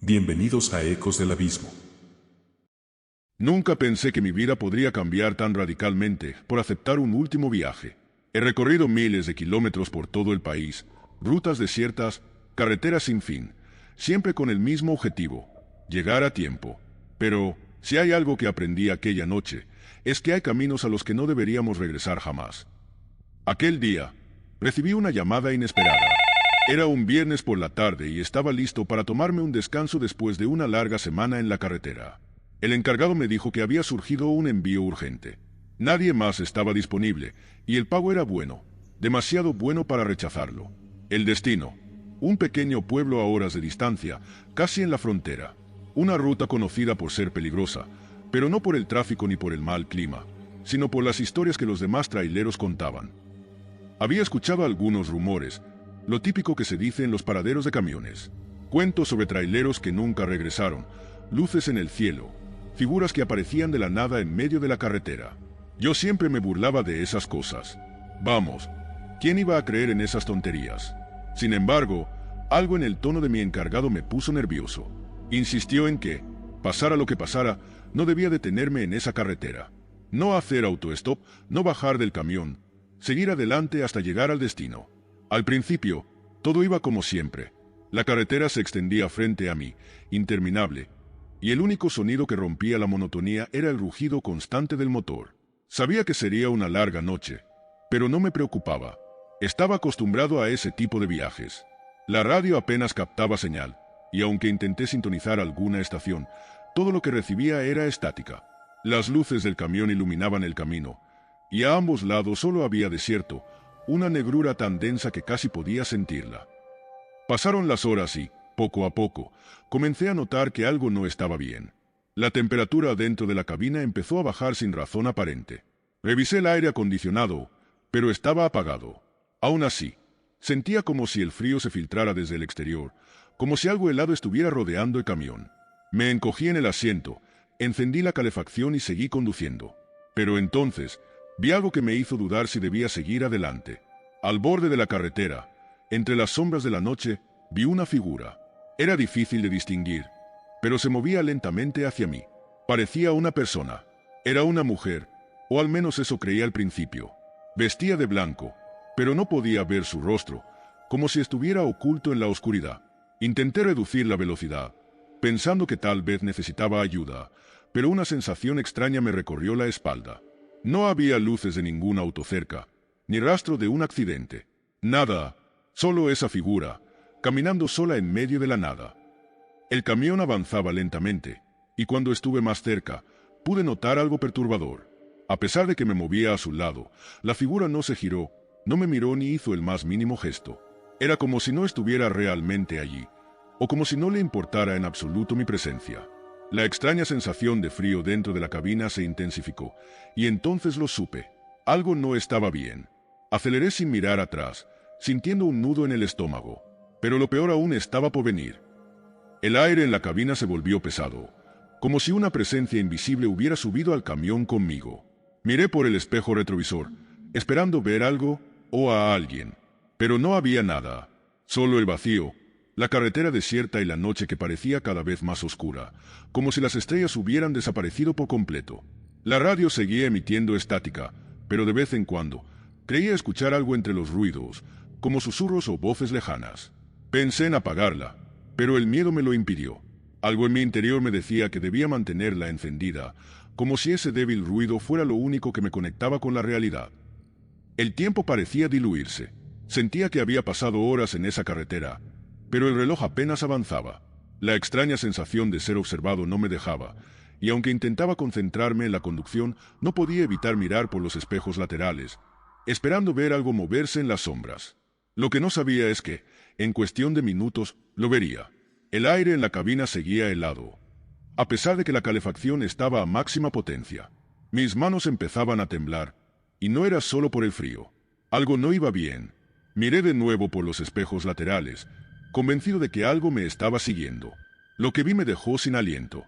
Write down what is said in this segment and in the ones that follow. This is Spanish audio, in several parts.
Bienvenidos a Ecos del Abismo. Nunca pensé que mi vida podría cambiar tan radicalmente por aceptar un último viaje. He recorrido miles de kilómetros por todo el país, rutas desiertas, carreteras sin fin, siempre con el mismo objetivo, llegar a tiempo. Pero, si hay algo que aprendí aquella noche, es que hay caminos a los que no deberíamos regresar jamás. Aquel día, recibí una llamada inesperada. Era un viernes por la tarde y estaba listo para tomarme un descanso después de una larga semana en la carretera. El encargado me dijo que había surgido un envío urgente. Nadie más estaba disponible, y el pago era bueno, demasiado bueno para rechazarlo. El destino: un pequeño pueblo a horas de distancia, casi en la frontera. Una ruta conocida por ser peligrosa, pero no por el tráfico ni por el mal clima, sino por las historias que los demás traileros contaban. Había escuchado algunos rumores, lo típico que se dice en los paraderos de camiones. Cuentos sobre traileros que nunca regresaron, luces en el cielo, figuras que aparecían de la nada en medio de la carretera. Yo siempre me burlaba de esas cosas. Vamos, ¿quién iba a creer en esas tonterías? Sin embargo, algo en el tono de mi encargado me puso nervioso. Insistió en que, pasara lo que pasara, no debía detenerme en esa carretera. No hacer autostop, no bajar del camión, seguir adelante hasta llegar al destino. Al principio, todo iba como siempre. La carretera se extendía frente a mí, interminable, y el único sonido que rompía la monotonía era el rugido constante del motor. Sabía que sería una larga noche, pero no me preocupaba. Estaba acostumbrado a ese tipo de viajes. La radio apenas captaba señal, y aunque intenté sintonizar alguna estación, todo lo que recibía era estática. Las luces del camión iluminaban el camino, y a ambos lados solo había desierto, una negrura tan densa que casi podía sentirla. Pasaron las horas y, poco a poco, comencé a notar que algo no estaba bien. La temperatura dentro de la cabina empezó a bajar sin razón aparente. Revisé el aire acondicionado, pero estaba apagado. Aún así, sentía como si el frío se filtrara desde el exterior, como si algo helado estuviera rodeando el camión. Me encogí en el asiento, encendí la calefacción y seguí conduciendo. Pero entonces, vi algo que me hizo dudar si debía seguir adelante. Al borde de la carretera, entre las sombras de la noche, vi una figura. Era difícil de distinguir, pero se movía lentamente hacia mí. Parecía una persona. Era una mujer, o al menos eso creía al principio. Vestía de blanco, pero no podía ver su rostro, como si estuviera oculto en la oscuridad. Intenté reducir la velocidad, pensando que tal vez necesitaba ayuda, pero una sensación extraña me recorrió la espalda. No había luces de ningún auto cerca, ni rastro de un accidente. Nada, solo esa figura, caminando sola en medio de la nada. El camión avanzaba lentamente, y cuando estuve más cerca, pude notar algo perturbador. A pesar de que me movía a su lado, la figura no se giró, no me miró ni hizo el más mínimo gesto. Era como si no estuviera realmente allí, o como si no le importara en absoluto mi presencia. La extraña sensación de frío dentro de la cabina se intensificó, y entonces lo supe. Algo no estaba bien. Aceleré sin mirar atrás, sintiendo un nudo en el estómago. Pero lo peor aún estaba por venir. El aire en la cabina se volvió pesado, como si una presencia invisible hubiera subido al camión conmigo. Miré por el espejo retrovisor, esperando ver algo o a alguien. Pero no había nada, solo el vacío, la carretera desierta y la noche que parecía cada vez más oscura, como si las estrellas hubieran desaparecido por completo. La radio seguía emitiendo estática, pero de vez en cuando creía escuchar algo entre los ruidos, como susurros o voces lejanas. Pensé en apagarla, pero el miedo me lo impidió. Algo en mi interior me decía que debía mantenerla encendida, como si ese débil ruido fuera lo único que me conectaba con la realidad. El tiempo parecía diluirse. Sentía que había pasado horas en esa carretera, pero el reloj apenas avanzaba. La extraña sensación de ser observado no me dejaba, y aunque intentaba concentrarme en la conducción, no podía evitar mirar por los espejos laterales, esperando ver algo moverse en las sombras. Lo que no sabía es que, en cuestión de minutos, lo vería. El aire en la cabina seguía helado, a pesar de que la calefacción estaba a máxima potencia. Mis manos empezaban a temblar, y no era solo por el frío. Algo no iba bien. Miré de nuevo por los espejos laterales, convencido de que algo me estaba siguiendo. Lo que vi me dejó sin aliento.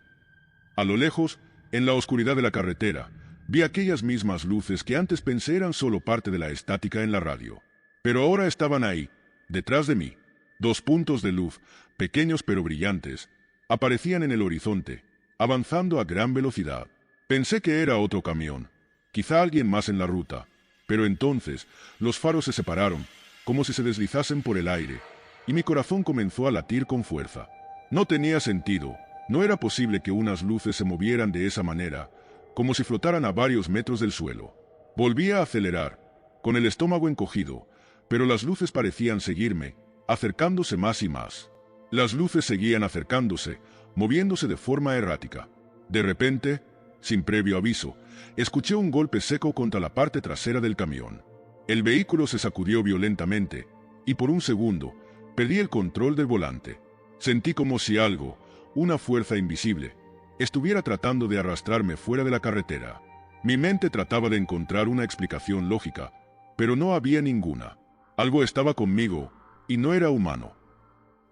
A lo lejos, en la oscuridad de la carretera, vi aquellas mismas luces que antes pensé eran solo parte de la estática en la radio. Pero ahora estaban ahí, detrás de mí. 2 puntos de luz, pequeños pero brillantes, Aparecían en el horizonte, avanzando a gran velocidad. Pensé que era otro camión, quizá alguien más en la ruta, pero entonces los faros se separaron, como si se deslizasen por el aire, y mi corazón comenzó a latir con fuerza. No tenía sentido, no era posible que unas luces se movieran de esa manera, como si flotaran a varios metros del suelo. Volví a acelerar, con el estómago encogido, pero las luces parecían seguirme, acercándose más y más. Las luces seguían acercándose, moviéndose de forma errática. De repente, sin previo aviso, escuché un golpe seco contra la parte trasera del camión. El vehículo se sacudió violentamente, y por un segundo, perdí el control del volante. Sentí como si algo, una fuerza invisible, estuviera tratando de arrastrarme fuera de la carretera. Mi mente trataba de encontrar una explicación lógica, pero no había ninguna. Algo estaba conmigo, y no era humano.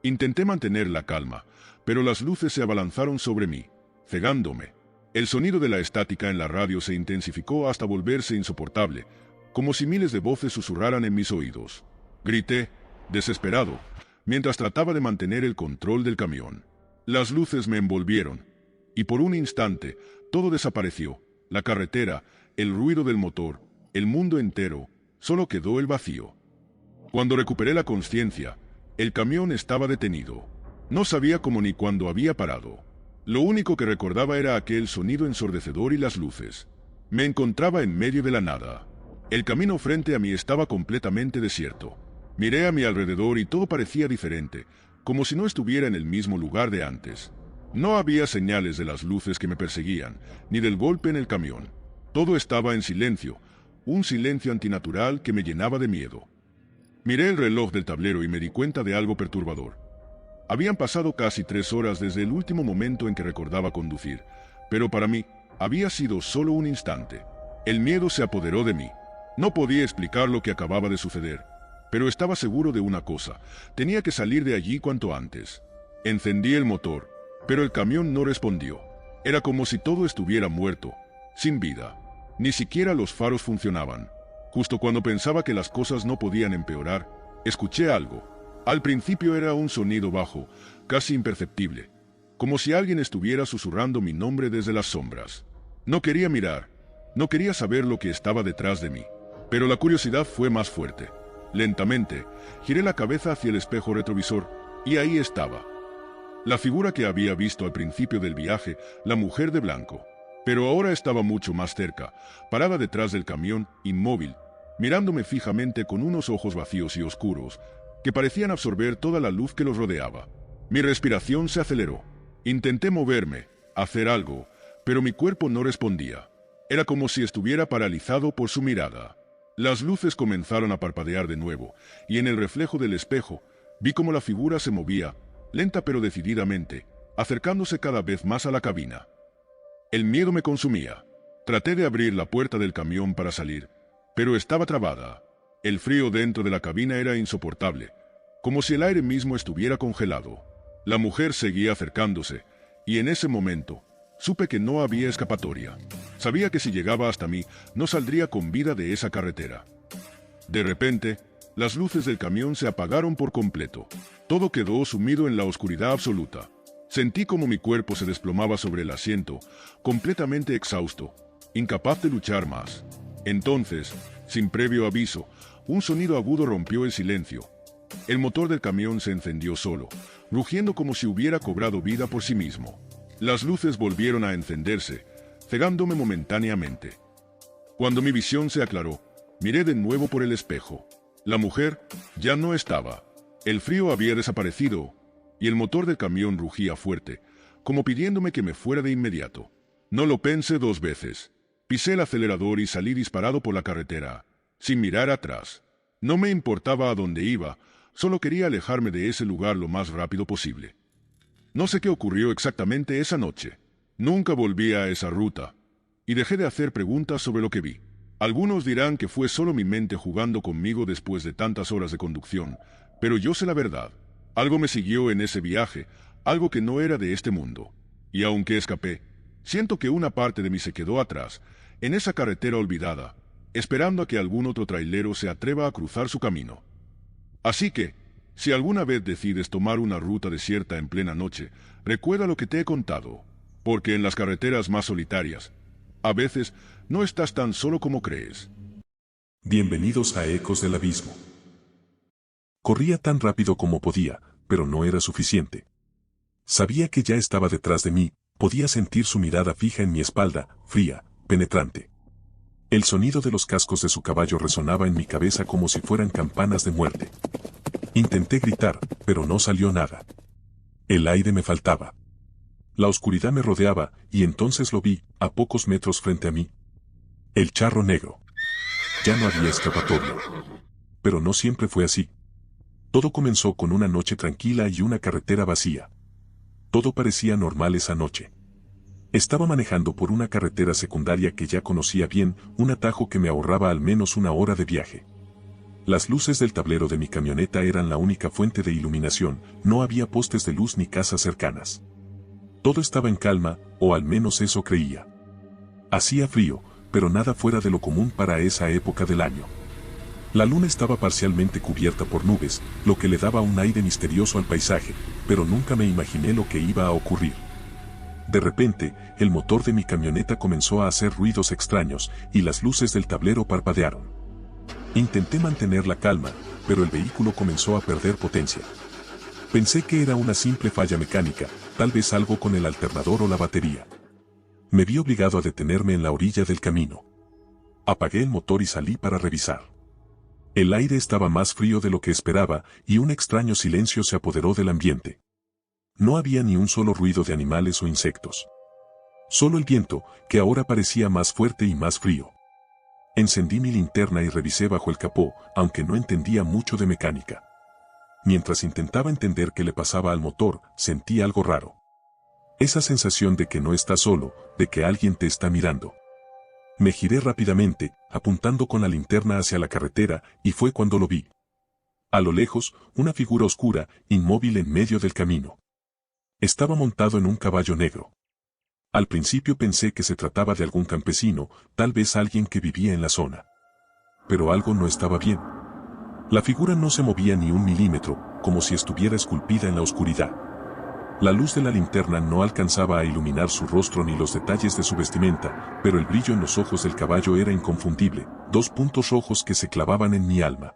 Intenté mantener la calma, pero las luces se abalanzaron sobre mí, cegándome. El sonido de la estática en la radio se intensificó hasta volverse insoportable, como si miles de voces susurraran en mis oídos. Grité, desesperado, mientras trataba de mantener el control del camión. Las luces me envolvieron, y por un instante, todo desapareció. La carretera, el ruido del motor, el mundo entero, solo quedó el vacío. Cuando recuperé la conciencia, el camión estaba detenido. No sabía cómo ni cuándo había parado. Lo único que recordaba era aquel sonido ensordecedor y las luces. Me encontraba en medio de la nada. El camino frente a mí estaba completamente desierto. Miré a mi alrededor y todo parecía diferente, como si no estuviera en el mismo lugar de antes. No había señales de las luces que me perseguían, ni del golpe en el camión. Todo estaba en silencio, un silencio antinatural que me llenaba de miedo. Miré el reloj del tablero y me di cuenta de algo perturbador. Habían pasado casi 3 horas desde el último momento en que recordaba conducir, pero para mí había sido solo un instante. El miedo se apoderó de mí. No podía explicar lo que acababa de suceder, pero estaba seguro de una cosa: tenía que salir de allí cuanto antes. Encendí el motor, pero el camión no respondió. Era como si todo estuviera muerto, sin vida. Ni siquiera los faros funcionaban. Justo cuando pensaba que las cosas no podían empeorar, escuché algo. Al principio era un sonido bajo, casi imperceptible, como si alguien estuviera susurrando mi nombre desde las sombras. No quería mirar, no quería saber lo que estaba detrás de mí, pero la curiosidad fue más fuerte. Lentamente, giré la cabeza hacia el espejo retrovisor, y ahí estaba. La figura que había visto al principio del viaje, la mujer de blanco. Pero ahora estaba mucho más cerca, parada detrás del camión, inmóvil, mirándome fijamente con unos ojos vacíos y oscuros, que parecían absorber toda la luz que los rodeaba. Mi respiración se aceleró. Intenté moverme, hacer algo, pero mi cuerpo no respondía. Era como si estuviera paralizado por su mirada. Las luces comenzaron a parpadear de nuevo, y en el reflejo del espejo, vi cómo la figura se movía, lenta pero decididamente, acercándose cada vez más a la cabina. El miedo me consumía. Traté de abrir la puerta del camión para salir, pero estaba trabada. El frío dentro de la cabina era insoportable, como si el aire mismo estuviera congelado. La mujer seguía acercándose, y en ese momento, supe que no había escapatoria. Sabía que si llegaba hasta mí, no saldría con vida de esa carretera. De repente, las luces del camión se apagaron por completo. Todo quedó sumido en la oscuridad absoluta. Sentí como mi cuerpo se desplomaba sobre el asiento, completamente exhausto, incapaz de luchar más. Entonces, sin previo aviso, un sonido agudo rompió el silencio. El motor del camión se encendió solo, rugiendo como si hubiera cobrado vida por sí mismo. Las luces volvieron a encenderse, cegándome momentáneamente. Cuando mi visión se aclaró, miré de nuevo por el espejo. La mujer ya no estaba. El frío había desaparecido, y el motor del camión rugía fuerte, como pidiéndome que me fuera de inmediato. No lo pensé 2 veces. Pisé el acelerador y salí disparado por la carretera, sin mirar atrás. No me importaba a dónde iba, solo quería alejarme de ese lugar lo más rápido posible. No sé qué ocurrió exactamente esa noche. Nunca volví a esa ruta, y dejé de hacer preguntas sobre lo que vi. Algunos dirán que fue solo mi mente jugando conmigo después de tantas horas de conducción, pero yo sé la verdad. Algo me siguió en ese viaje, algo que no era de este mundo. Y aunque escapé, siento que una parte de mí se quedó atrás, en esa carretera olvidada, esperando a que algún otro trailero se atreva a cruzar su camino. Así que, Si alguna vez decides tomar una ruta desierta en plena noche, recuerda lo que te he contado, porque en las carreteras más solitarias, a veces no estás tan solo como crees. Bienvenidos a Ecos del Abismo. Corría tan rápido como podía, pero no era suficiente. Sabía que ya estaba detrás de mí, podía sentir su mirada fija en mi espalda, fría, penetrante. El sonido de los cascos de su caballo resonaba en mi cabeza como si fueran campanas de muerte. Intenté gritar, pero no salió nada. El aire me faltaba. La oscuridad me rodeaba, y entonces lo vi, a pocos metros frente a mí. El charro negro. Ya no había escapatoria. Pero no siempre fue así. Todo comenzó con una noche tranquila y una carretera vacía. Todo parecía normal esa noche. Estaba manejando por una carretera secundaria que ya conocía bien, un atajo que me ahorraba al menos una hora de viaje. Las luces del tablero de mi camioneta eran la única fuente de iluminación, no había postes de luz ni casas cercanas. Todo estaba en calma, o al menos eso creía. Hacía frío, pero nada fuera de lo común para esa época del año. La luna estaba parcialmente cubierta por nubes, lo que le daba un aire misterioso al paisaje, pero nunca me imaginé lo que iba a ocurrir. De repente, el motor de mi camioneta comenzó a hacer ruidos extraños, y las luces del tablero parpadearon. Intenté mantener la calma, pero el vehículo comenzó a perder potencia. Pensé que era una simple falla mecánica, tal vez algo con el alternador o la batería. Me vi obligado a detenerme en la orilla del camino. Apagué el motor y salí para revisar. El aire estaba más frío de lo que esperaba, y un extraño silencio se apoderó del ambiente. No había ni un solo ruido de animales o insectos. Solo el viento, que ahora parecía más fuerte y más frío. Encendí mi linterna y revisé bajo el capó, aunque no entendía mucho de mecánica. Mientras intentaba entender qué le pasaba al motor, sentí algo raro. Esa sensación de que no estás solo, de que alguien te está mirando. Me giré rápidamente, apuntando con la linterna hacia la carretera, y fue cuando lo vi. A lo lejos, una figura oscura, inmóvil en medio del camino. Estaba montado en un caballo negro. Al principio pensé que se trataba de algún campesino, tal vez alguien que vivía en la zona. Pero algo no estaba bien. La figura no se movía ni un milímetro, como si estuviera esculpida en la oscuridad. La luz de la linterna no alcanzaba a iluminar su rostro ni los detalles de su vestimenta, pero el brillo en los ojos del caballo era inconfundible, 2 puntos rojos que se clavaban en mi alma.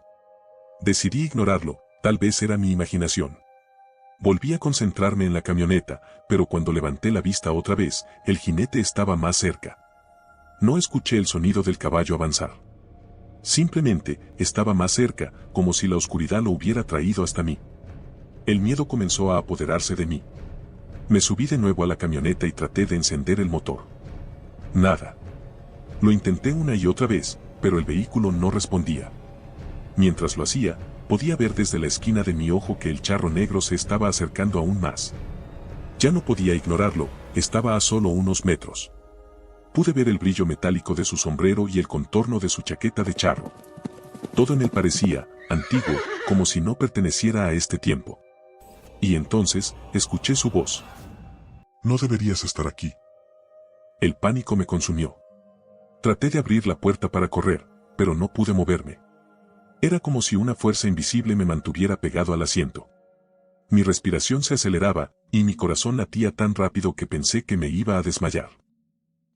Decidí ignorarlo, tal vez era mi imaginación. Volví a concentrarme en la camioneta, pero cuando levanté la vista otra vez, el jinete estaba más cerca. No escuché el sonido del caballo avanzar. Simplemente, estaba más cerca, como si la oscuridad lo hubiera traído hasta mí. El miedo comenzó a apoderarse de mí. Me subí de nuevo a la camioneta y traté de encender el motor. Nada. Lo intenté una y otra vez, pero el vehículo no respondía. Mientras lo hacía, podía ver desde la esquina de mi ojo que el charro negro se estaba acercando aún más. Ya no podía ignorarlo, estaba a solo unos metros. Pude ver el brillo metálico de su sombrero y el contorno de su chaqueta de charro. Todo en él parecía antiguo, como si no perteneciera a este tiempo. Y entonces, escuché su voz. No deberías estar aquí. El pánico me consumió. Traté de abrir la puerta para correr, pero no pude moverme. Era como si una fuerza invisible me mantuviera pegado al asiento. Mi respiración se aceleraba, y mi corazón latía tan rápido que pensé que me iba a desmayar.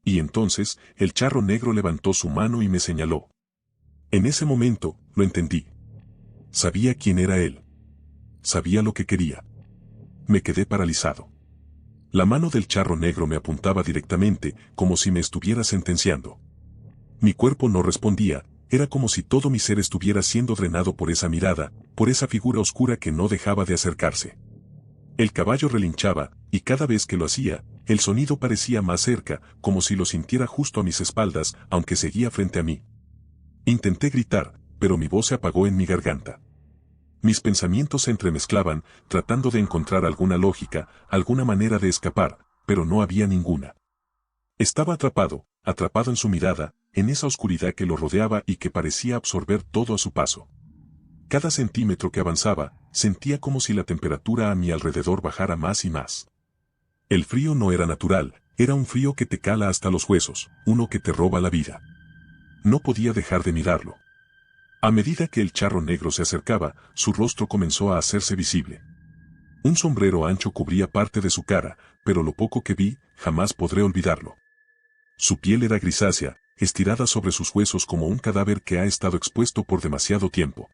Y entonces, el charro negro levantó su mano y me señaló. En ese momento, lo entendí. Sabía quién era él. Sabía lo que quería. Me quedé paralizado. La mano del charro negro me apuntaba directamente, como si me estuviera sentenciando. Mi cuerpo no respondía, era como si todo mi ser estuviera siendo drenado por esa mirada, por esa figura oscura que no dejaba de acercarse. El caballo relinchaba, y cada vez que lo hacía, el sonido parecía más cerca, como si lo sintiera justo a mis espaldas, aunque seguía frente a mí. Intenté gritar, pero mi voz se apagó en mi garganta. Mis pensamientos se entremezclaban, tratando de encontrar alguna lógica, alguna manera de escapar, pero no había ninguna. Estaba atrapado en su mirada, en esa oscuridad que lo rodeaba y que parecía absorber todo a su paso. Cada centímetro que avanzaba, sentía como si la temperatura a mi alrededor bajara más y más. El frío no era natural, era un frío que te cala hasta los huesos, uno que te roba la vida. No podía dejar de mirarlo. A medida que el charro negro se acercaba, su rostro comenzó a hacerse visible. Un sombrero ancho cubría parte de su cara, pero lo poco que vi, jamás podré olvidarlo. Su piel era grisácea, estirada sobre sus huesos como un cadáver que ha estado expuesto por demasiado tiempo.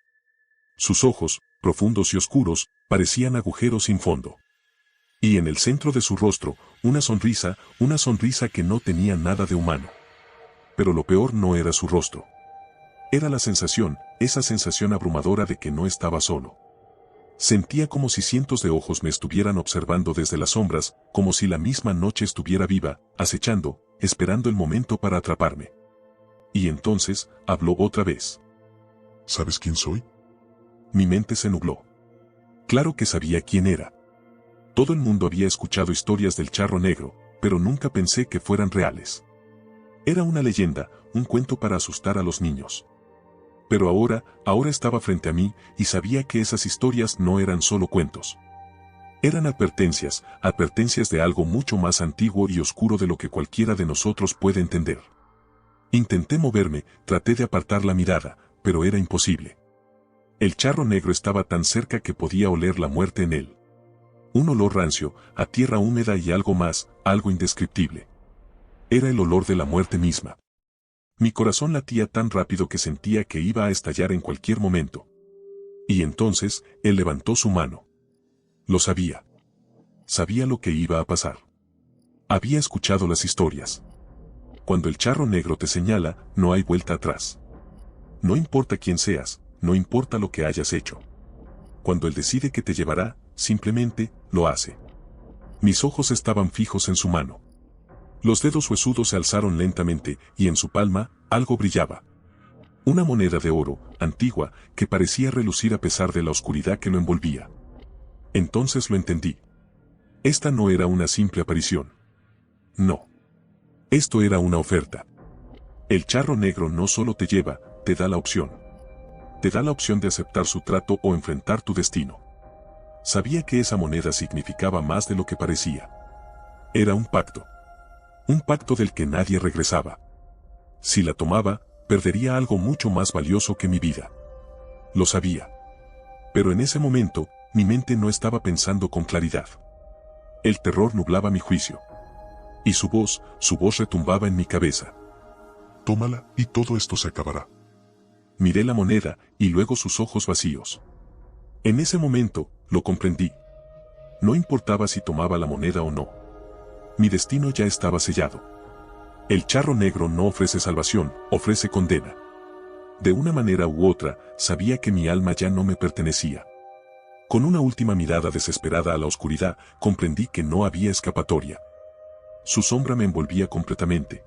Sus ojos, profundos y oscuros, parecían agujeros sin fondo. Y en el centro de su rostro, una sonrisa que no tenía nada de humano. Pero lo peor no era su rostro. Era la sensación, esa sensación abrumadora de que no estaba solo. Sentía como si cientos de ojos me estuvieran observando desde las sombras, como si la misma noche estuviera viva, acechando, esperando el momento para atraparme. Y entonces, habló otra vez. ¿Sabes quién soy? Mi mente se nubló. Claro que sabía quién era. Todo el mundo había escuchado historias del charro negro, pero nunca pensé que fueran reales. Era una leyenda, un cuento para asustar a los niños. Pero ahora estaba frente a mí y sabía que esas historias no eran solo cuentos. Eran advertencias de algo mucho más antiguo y oscuro de lo que cualquiera de nosotros puede entender. Intenté moverme, traté de apartar la mirada, pero era imposible. El charro negro estaba tan cerca que podía oler la muerte en él. Un olor rancio, a tierra húmeda y algo más, algo indescriptible. Era el olor de la muerte misma. Mi corazón latía tan rápido que sentía que iba a estallar en cualquier momento. Y entonces, él levantó su mano. Lo sabía. Sabía lo que iba a pasar. Había escuchado las historias. Cuando el charro negro te señala, no hay vuelta atrás. No importa quién seas, no importa lo que hayas hecho. Cuando él decide que te llevará, simplemente, lo hace. Mis ojos estaban fijos en su mano. Los dedos huesudos se alzaron lentamente, y en su palma, algo brillaba. Una moneda de oro, antigua, que parecía relucir a pesar de la oscuridad que lo envolvía. Entonces lo entendí. Esta no era una simple aparición. No. Esto era una oferta. El charro negro no solo te lleva, te da la opción. Te da la opción de aceptar su trato o enfrentar tu destino. Sabía que esa moneda significaba más de lo que parecía. Era un pacto. Un pacto del que nadie regresaba. Si la tomaba, perdería algo mucho más valioso que mi vida. Lo sabía. Pero en ese momento, mi mente no estaba pensando con claridad. El terror nublaba mi juicio. Y su voz retumbaba en mi cabeza. Tómala y todo esto se acabará. Miré la moneda y luego sus ojos vacíos. En ese momento, lo comprendí. No importaba si tomaba la moneda o no. Mi destino ya estaba sellado. El charro negro no ofrece salvación, ofrece condena. De una manera u otra, sabía que mi alma ya no me pertenecía. Con una última mirada desesperada a la oscuridad, comprendí que no había escapatoria. Su sombra me envolvía completamente.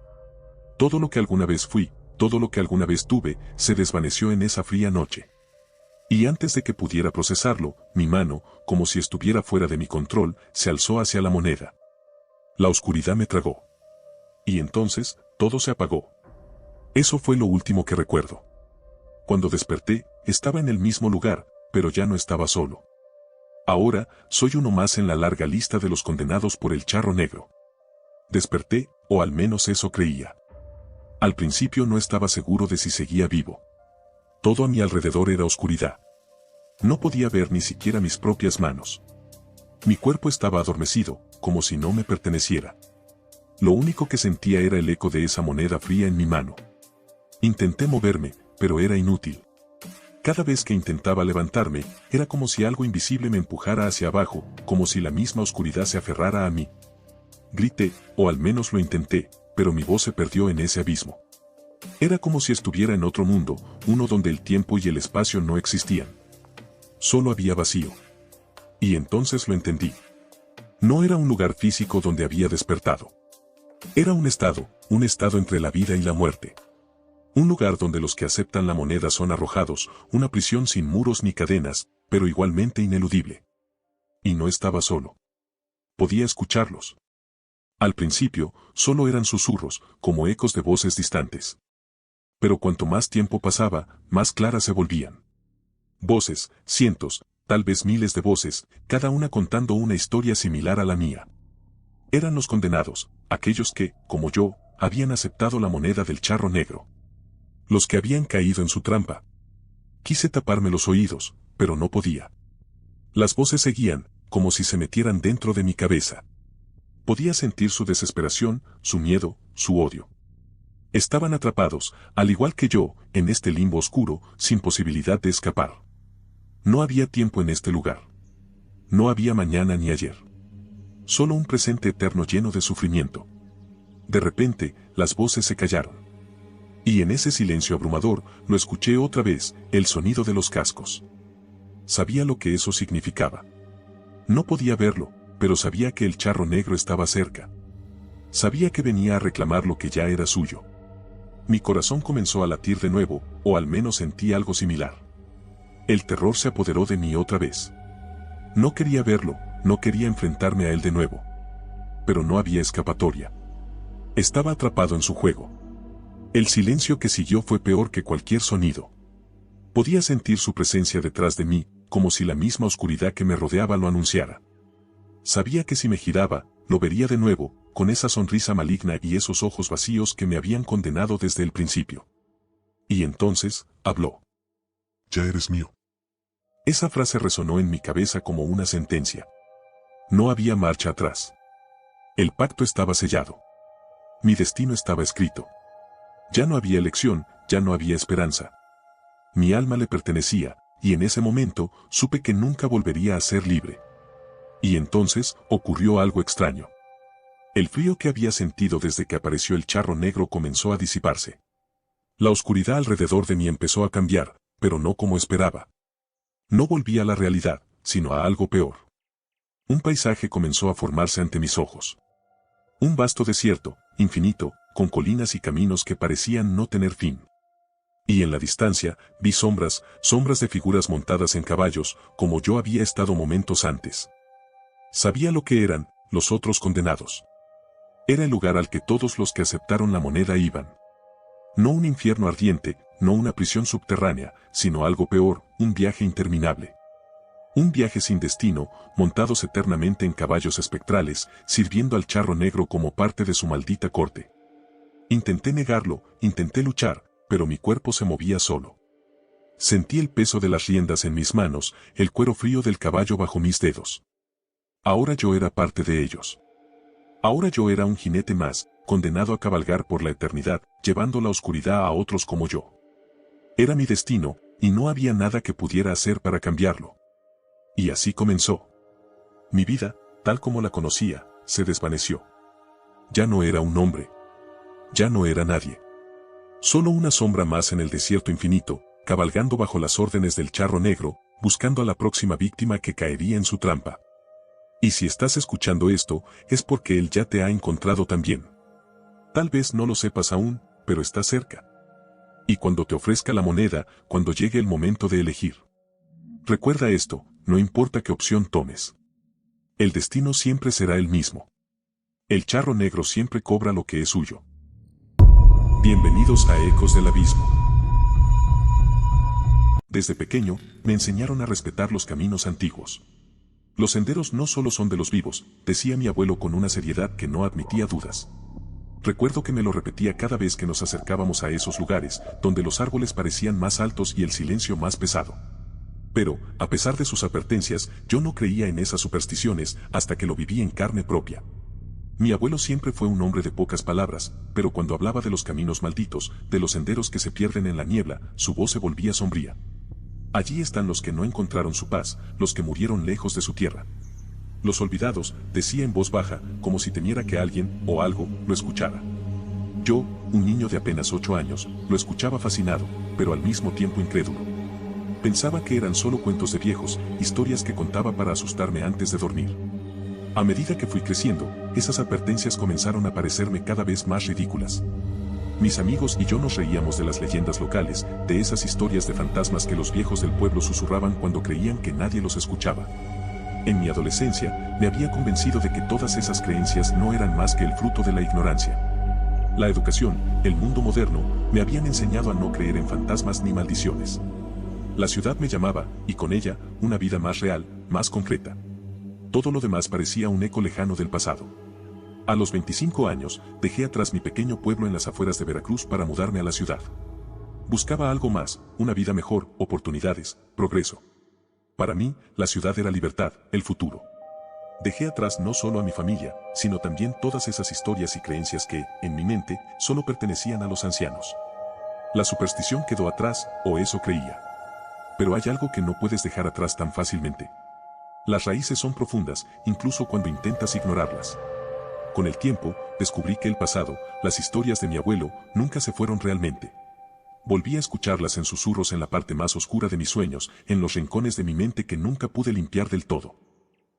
Todo lo que alguna vez fui, todo lo que alguna vez tuve, se desvaneció en esa fría noche. Y antes de que pudiera procesarlo, mi mano, como si estuviera fuera de mi control, se alzó hacia la moneda. La oscuridad me tragó. Y entonces, todo se apagó. Eso fue lo último que recuerdo. Cuando desperté, estaba en el mismo lugar, pero ya no estaba solo. Ahora, soy uno más en la larga lista de los condenados por el charro negro. Desperté, o al menos eso creía. Al principio no estaba seguro de si seguía vivo. Todo a mi alrededor era oscuridad. No podía ver ni siquiera mis propias manos. Mi cuerpo estaba adormecido, como si no me perteneciera. Lo único que sentía era el eco de esa moneda fría en mi mano. Intenté moverme, pero era inútil. Cada vez que intentaba levantarme, era como si algo invisible me empujara hacia abajo, como si la misma oscuridad se aferrara a mí. Grité, o al menos lo intenté, pero mi voz se perdió en ese abismo. Era como si estuviera en otro mundo, uno donde el tiempo y el espacio no existían. Solo había vacío. Y entonces lo entendí. No era un lugar físico donde había despertado. Era un estado entre la vida y la muerte. Un lugar donde los que aceptan la moneda son arrojados, una prisión sin muros ni cadenas, pero igualmente ineludible. Y no estaba solo. Podía escucharlos. Al principio, solo eran susurros, como ecos de voces distantes. Pero cuanto más tiempo pasaba, más claras se volvían. Voces, cientos, tal vez miles de voces, cada una contando una historia similar a la mía. Eran los condenados, aquellos que, como yo, habían aceptado la moneda del charro negro. Los que habían caído en su trampa. Quise taparme los oídos, pero no podía. Las voces seguían, como si se metieran dentro de mi cabeza. Podía sentir su desesperación, su miedo, su odio. Estaban atrapados, al igual que yo, en este limbo oscuro, sin posibilidad de escapar. No había tiempo en este lugar. No había mañana ni ayer. Solo un presente eterno lleno de sufrimiento. De repente, las voces se callaron. Y en ese silencio abrumador, lo escuché otra vez, el sonido de los cascos. Sabía lo que eso significaba. No podía verlo, pero sabía que el charro negro estaba cerca. Sabía que venía a reclamar lo que ya era suyo. Mi corazón comenzó a latir de nuevo, o al menos sentí algo similar. El terror se apoderó de mí otra vez. No quería verlo, no quería enfrentarme a él de nuevo. Pero no había escapatoria. Estaba atrapado en su juego. El silencio que siguió fue peor que cualquier sonido. Podía sentir su presencia detrás de mí, como si la misma oscuridad que me rodeaba lo anunciara. Sabía que si me giraba, lo vería de nuevo, con esa sonrisa maligna y esos ojos vacíos que me habían condenado desde el principio. Y entonces, habló. Ya eres mío. Esa frase resonó en mi cabeza como una sentencia. No había marcha atrás. El pacto estaba sellado. Mi destino estaba escrito. Ya no había elección, ya no había esperanza. Mi alma le pertenecía, y en ese momento supe que nunca volvería a ser libre. Y entonces ocurrió algo extraño. El frío que había sentido desde que apareció el charro negro comenzó a disiparse. La oscuridad alrededor de mí empezó a cambiar, pero no como esperaba. No volví a la realidad, sino a algo peor. Un paisaje comenzó a formarse ante mis ojos. Un vasto desierto, infinito, con colinas y caminos que parecían no tener fin. Y en la distancia, vi sombras de figuras montadas en caballos, como yo había estado momentos antes. Sabía lo que eran, los otros condenados. Era el lugar al que todos los que aceptaron la moneda iban. No un infierno ardiente, no una prisión subterránea, sino algo peor, un viaje interminable. Un viaje sin destino, montados eternamente en caballos espectrales, sirviendo al charro negro como parte de su maldita corte. Intenté negarlo, intenté luchar, pero mi cuerpo se movía solo. Sentí el peso de las riendas en mis manos, el cuero frío del caballo bajo mis dedos. Ahora yo era parte de ellos. Ahora yo era un jinete más, condenado a cabalgar por la eternidad, llevando la oscuridad a otros como yo. Era mi destino, y no había nada que pudiera hacer para cambiarlo. Y así comenzó. Mi vida, tal como la conocía, se desvaneció. Ya no era un hombre. Ya no era nadie. Solo una sombra más en el desierto infinito, cabalgando bajo las órdenes del charro negro, buscando a la próxima víctima que caería en su trampa. Y si estás escuchando esto, es porque él ya te ha encontrado también. Tal vez no lo sepas aún, pero está cerca. Y cuando te ofrezca la moneda, cuando llegue el momento de elegir. Recuerda esto, no importa qué opción tomes. El destino siempre será el mismo. El charro negro siempre cobra lo que es suyo. Bienvenidos a Ecos del Abismo. Desde pequeño, me enseñaron a respetar los caminos antiguos. Los senderos no solo son de los vivos, decía mi abuelo con una seriedad que no admitía dudas. Recuerdo que me lo repetía cada vez que nos acercábamos a esos lugares, donde los árboles parecían más altos y el silencio más pesado. Pero, a pesar de sus advertencias, yo no creía en esas supersticiones hasta que lo viví en carne propia. Mi abuelo siempre fue un hombre de pocas palabras, pero cuando hablaba de los caminos malditos, de los senderos que se pierden en la niebla, su voz se volvía sombría. Allí están los que no encontraron su paz, los que murieron lejos de su tierra. Los olvidados, decía en voz baja, como si temiera que alguien, o algo, lo escuchara. Yo, un niño de apenas 8 años, lo escuchaba fascinado, pero al mismo tiempo incrédulo. Pensaba que eran solo cuentos de viejos, historias que contaba para asustarme antes de dormir. A medida que fui creciendo, esas advertencias comenzaron a parecerme cada vez más ridículas. Mis amigos y yo nos reíamos de las leyendas locales, de esas historias de fantasmas que los viejos del pueblo susurraban cuando creían que nadie los escuchaba. En mi adolescencia, me había convencido de que todas esas creencias no eran más que el fruto de la ignorancia. La educación, el mundo moderno, me habían enseñado a no creer en fantasmas ni maldiciones. La ciudad me llamaba, y con ella, una vida más real, más concreta. Todo lo demás parecía un eco lejano del pasado. A los 25 años, dejé atrás mi pequeño pueblo en las afueras de Veracruz para mudarme a la ciudad. Buscaba algo más, una vida mejor, oportunidades, progreso. Para mí, la ciudad era libertad, el futuro. Dejé atrás no solo a mi familia, sino también todas esas historias y creencias que, en mi mente, solo pertenecían a los ancianos. La superstición quedó atrás, o eso creía. Pero hay algo que no puedes dejar atrás tan fácilmente. Las raíces son profundas, incluso cuando intentas ignorarlas. Con el tiempo, descubrí que el pasado, las historias de mi abuelo, nunca se fueron realmente. Volví a escucharlas en susurros en la parte más oscura de mis sueños, en los rincones de mi mente que nunca pude limpiar del todo.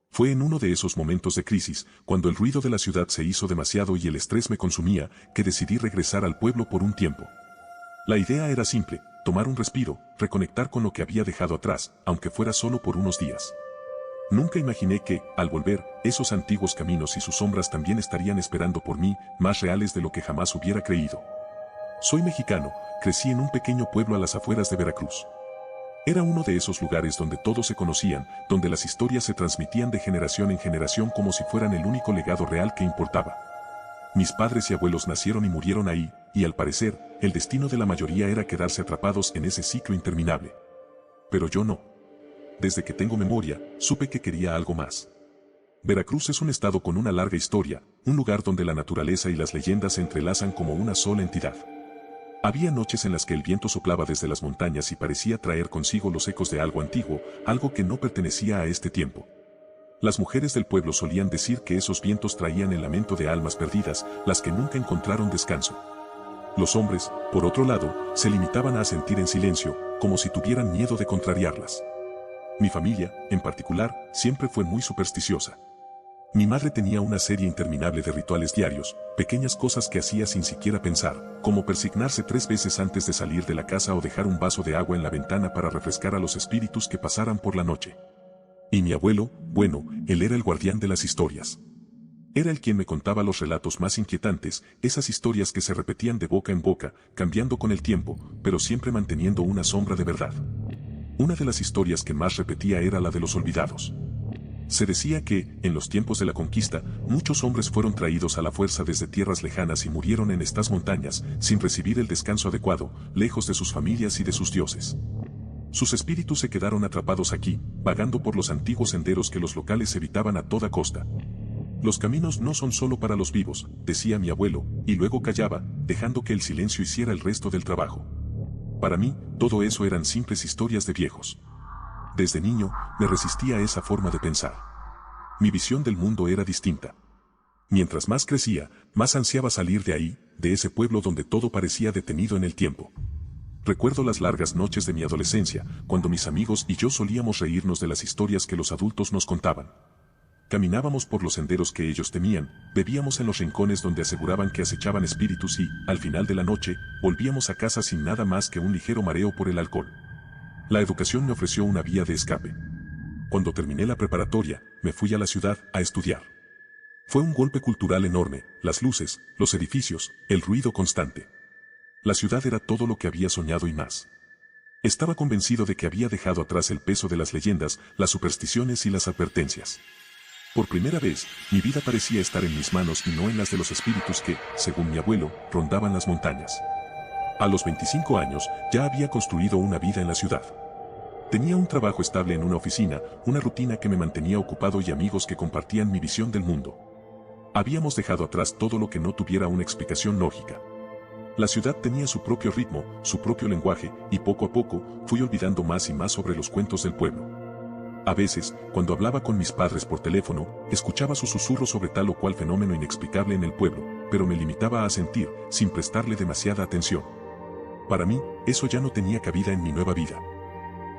Fue en uno de esos momentos de crisis, cuando el ruido de la ciudad se hizo demasiado y el estrés me consumía, que decidí regresar al pueblo por un tiempo. La idea era simple, tomar un respiro, reconectar con lo que había dejado atrás, aunque fuera solo por unos días. Nunca imaginé que, al volver, esos antiguos caminos y sus sombras también estarían esperando por mí, más reales de lo que jamás hubiera creído. Soy mexicano, crecí en un pequeño pueblo a las afueras de Veracruz. Era uno de esos lugares donde todos se conocían, donde las historias se transmitían de generación en generación como si fueran el único legado real que importaba. Mis padres y abuelos nacieron y murieron ahí, y al parecer, el destino de la mayoría era quedarse atrapados en ese ciclo interminable. Pero yo no. Desde que tengo memoria, supe que quería algo más. Veracruz es un estado con una larga historia, un lugar donde la naturaleza y las leyendas se entrelazan como una sola entidad. Había noches en las que el viento soplaba desde las montañas y parecía traer consigo los ecos de algo antiguo, algo que no pertenecía a este tiempo. Las mujeres del pueblo solían decir que esos vientos traían el lamento de almas perdidas, las que nunca encontraron descanso. Los hombres, por otro lado, se limitaban a sentir en silencio, como si tuvieran miedo de contrariarlas. Mi familia, en particular, siempre fue muy supersticiosa. Mi madre tenía una serie interminable de rituales diarios, pequeñas cosas que hacía sin siquiera pensar, como persignarse 3 veces antes de salir de la casa o dejar un vaso de agua en la ventana para refrescar a los espíritus que pasaran por la noche. Y mi abuelo, bueno, él era el guardián de las historias. Era el quien me contaba los relatos más inquietantes, esas historias que se repetían de boca en boca, cambiando con el tiempo, pero siempre manteniendo una sombra de verdad. Una de las historias que más repetía era la de los olvidados. Se decía que, en los tiempos de la conquista, muchos hombres fueron traídos a la fuerza desde tierras lejanas y murieron en estas montañas, sin recibir el descanso adecuado, lejos de sus familias y de sus dioses. Sus espíritus se quedaron atrapados aquí, vagando por los antiguos senderos que los locales evitaban a toda costa. Los caminos no son solo para los vivos, decía mi abuelo, y luego callaba, dejando que el silencio hiciera el resto del trabajo. Para mí, todo eso eran simples historias de viejos. Desde niño, me resistía a esa forma de pensar. Mi visión del mundo era distinta. Mientras más crecía, más ansiaba salir de ahí, de ese pueblo donde todo parecía detenido en el tiempo. Recuerdo las largas noches de mi adolescencia, cuando mis amigos y yo solíamos reírnos de las historias que los adultos nos contaban. Caminábamos por los senderos que ellos temían, bebíamos en los rincones donde aseguraban que acechaban espíritus y, al final de la noche, volvíamos a casa sin nada más que un ligero mareo por el alcohol. La educación me ofreció una vía de escape. Cuando terminé la preparatoria, me fui a la ciudad a estudiar. Fue un golpe cultural enorme, las luces, los edificios, el ruido constante. La ciudad era todo lo que había soñado y más. Estaba convencido de que había dejado atrás el peso de las leyendas, las supersticiones y las advertencias. Por primera vez, mi vida parecía estar en mis manos y no en las de los espíritus que, según mi abuelo, rondaban las montañas. A los 25 años, ya había construido una vida en la ciudad. Tenía un trabajo estable en una oficina, una rutina que me mantenía ocupado y amigos que compartían mi visión del mundo. Habíamos dejado atrás todo lo que no tuviera una explicación lógica. La ciudad tenía su propio ritmo, su propio lenguaje, y poco a poco, fui olvidando más y más sobre los cuentos del pueblo. A veces, cuando hablaba con mis padres por teléfono, escuchaba sus susurros sobre tal o cual fenómeno inexplicable en el pueblo, pero me limitaba a sentir, sin prestarle demasiada atención. Para mí, eso ya no tenía cabida en mi nueva vida.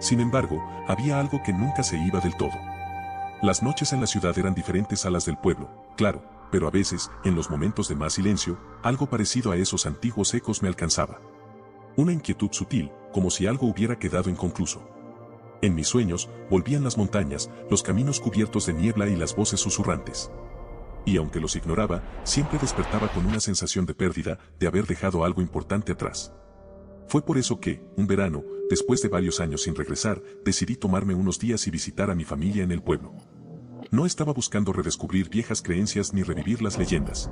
Sin embargo, había algo que nunca se iba del todo. Las noches en la ciudad eran diferentes a las del pueblo, claro, pero a veces, en los momentos de más silencio, algo parecido a esos antiguos ecos me alcanzaba. Una inquietud sutil, como si algo hubiera quedado inconcluso. En mis sueños, volvían las montañas, los caminos cubiertos de niebla y las voces susurrantes. Y aunque los ignoraba, siempre despertaba con una sensación de pérdida, de haber dejado algo importante atrás. Fue por eso que, un verano, después de varios años sin regresar, decidí tomarme unos días y visitar a mi familia en el pueblo. No estaba buscando redescubrir viejas creencias ni revivir las leyendas.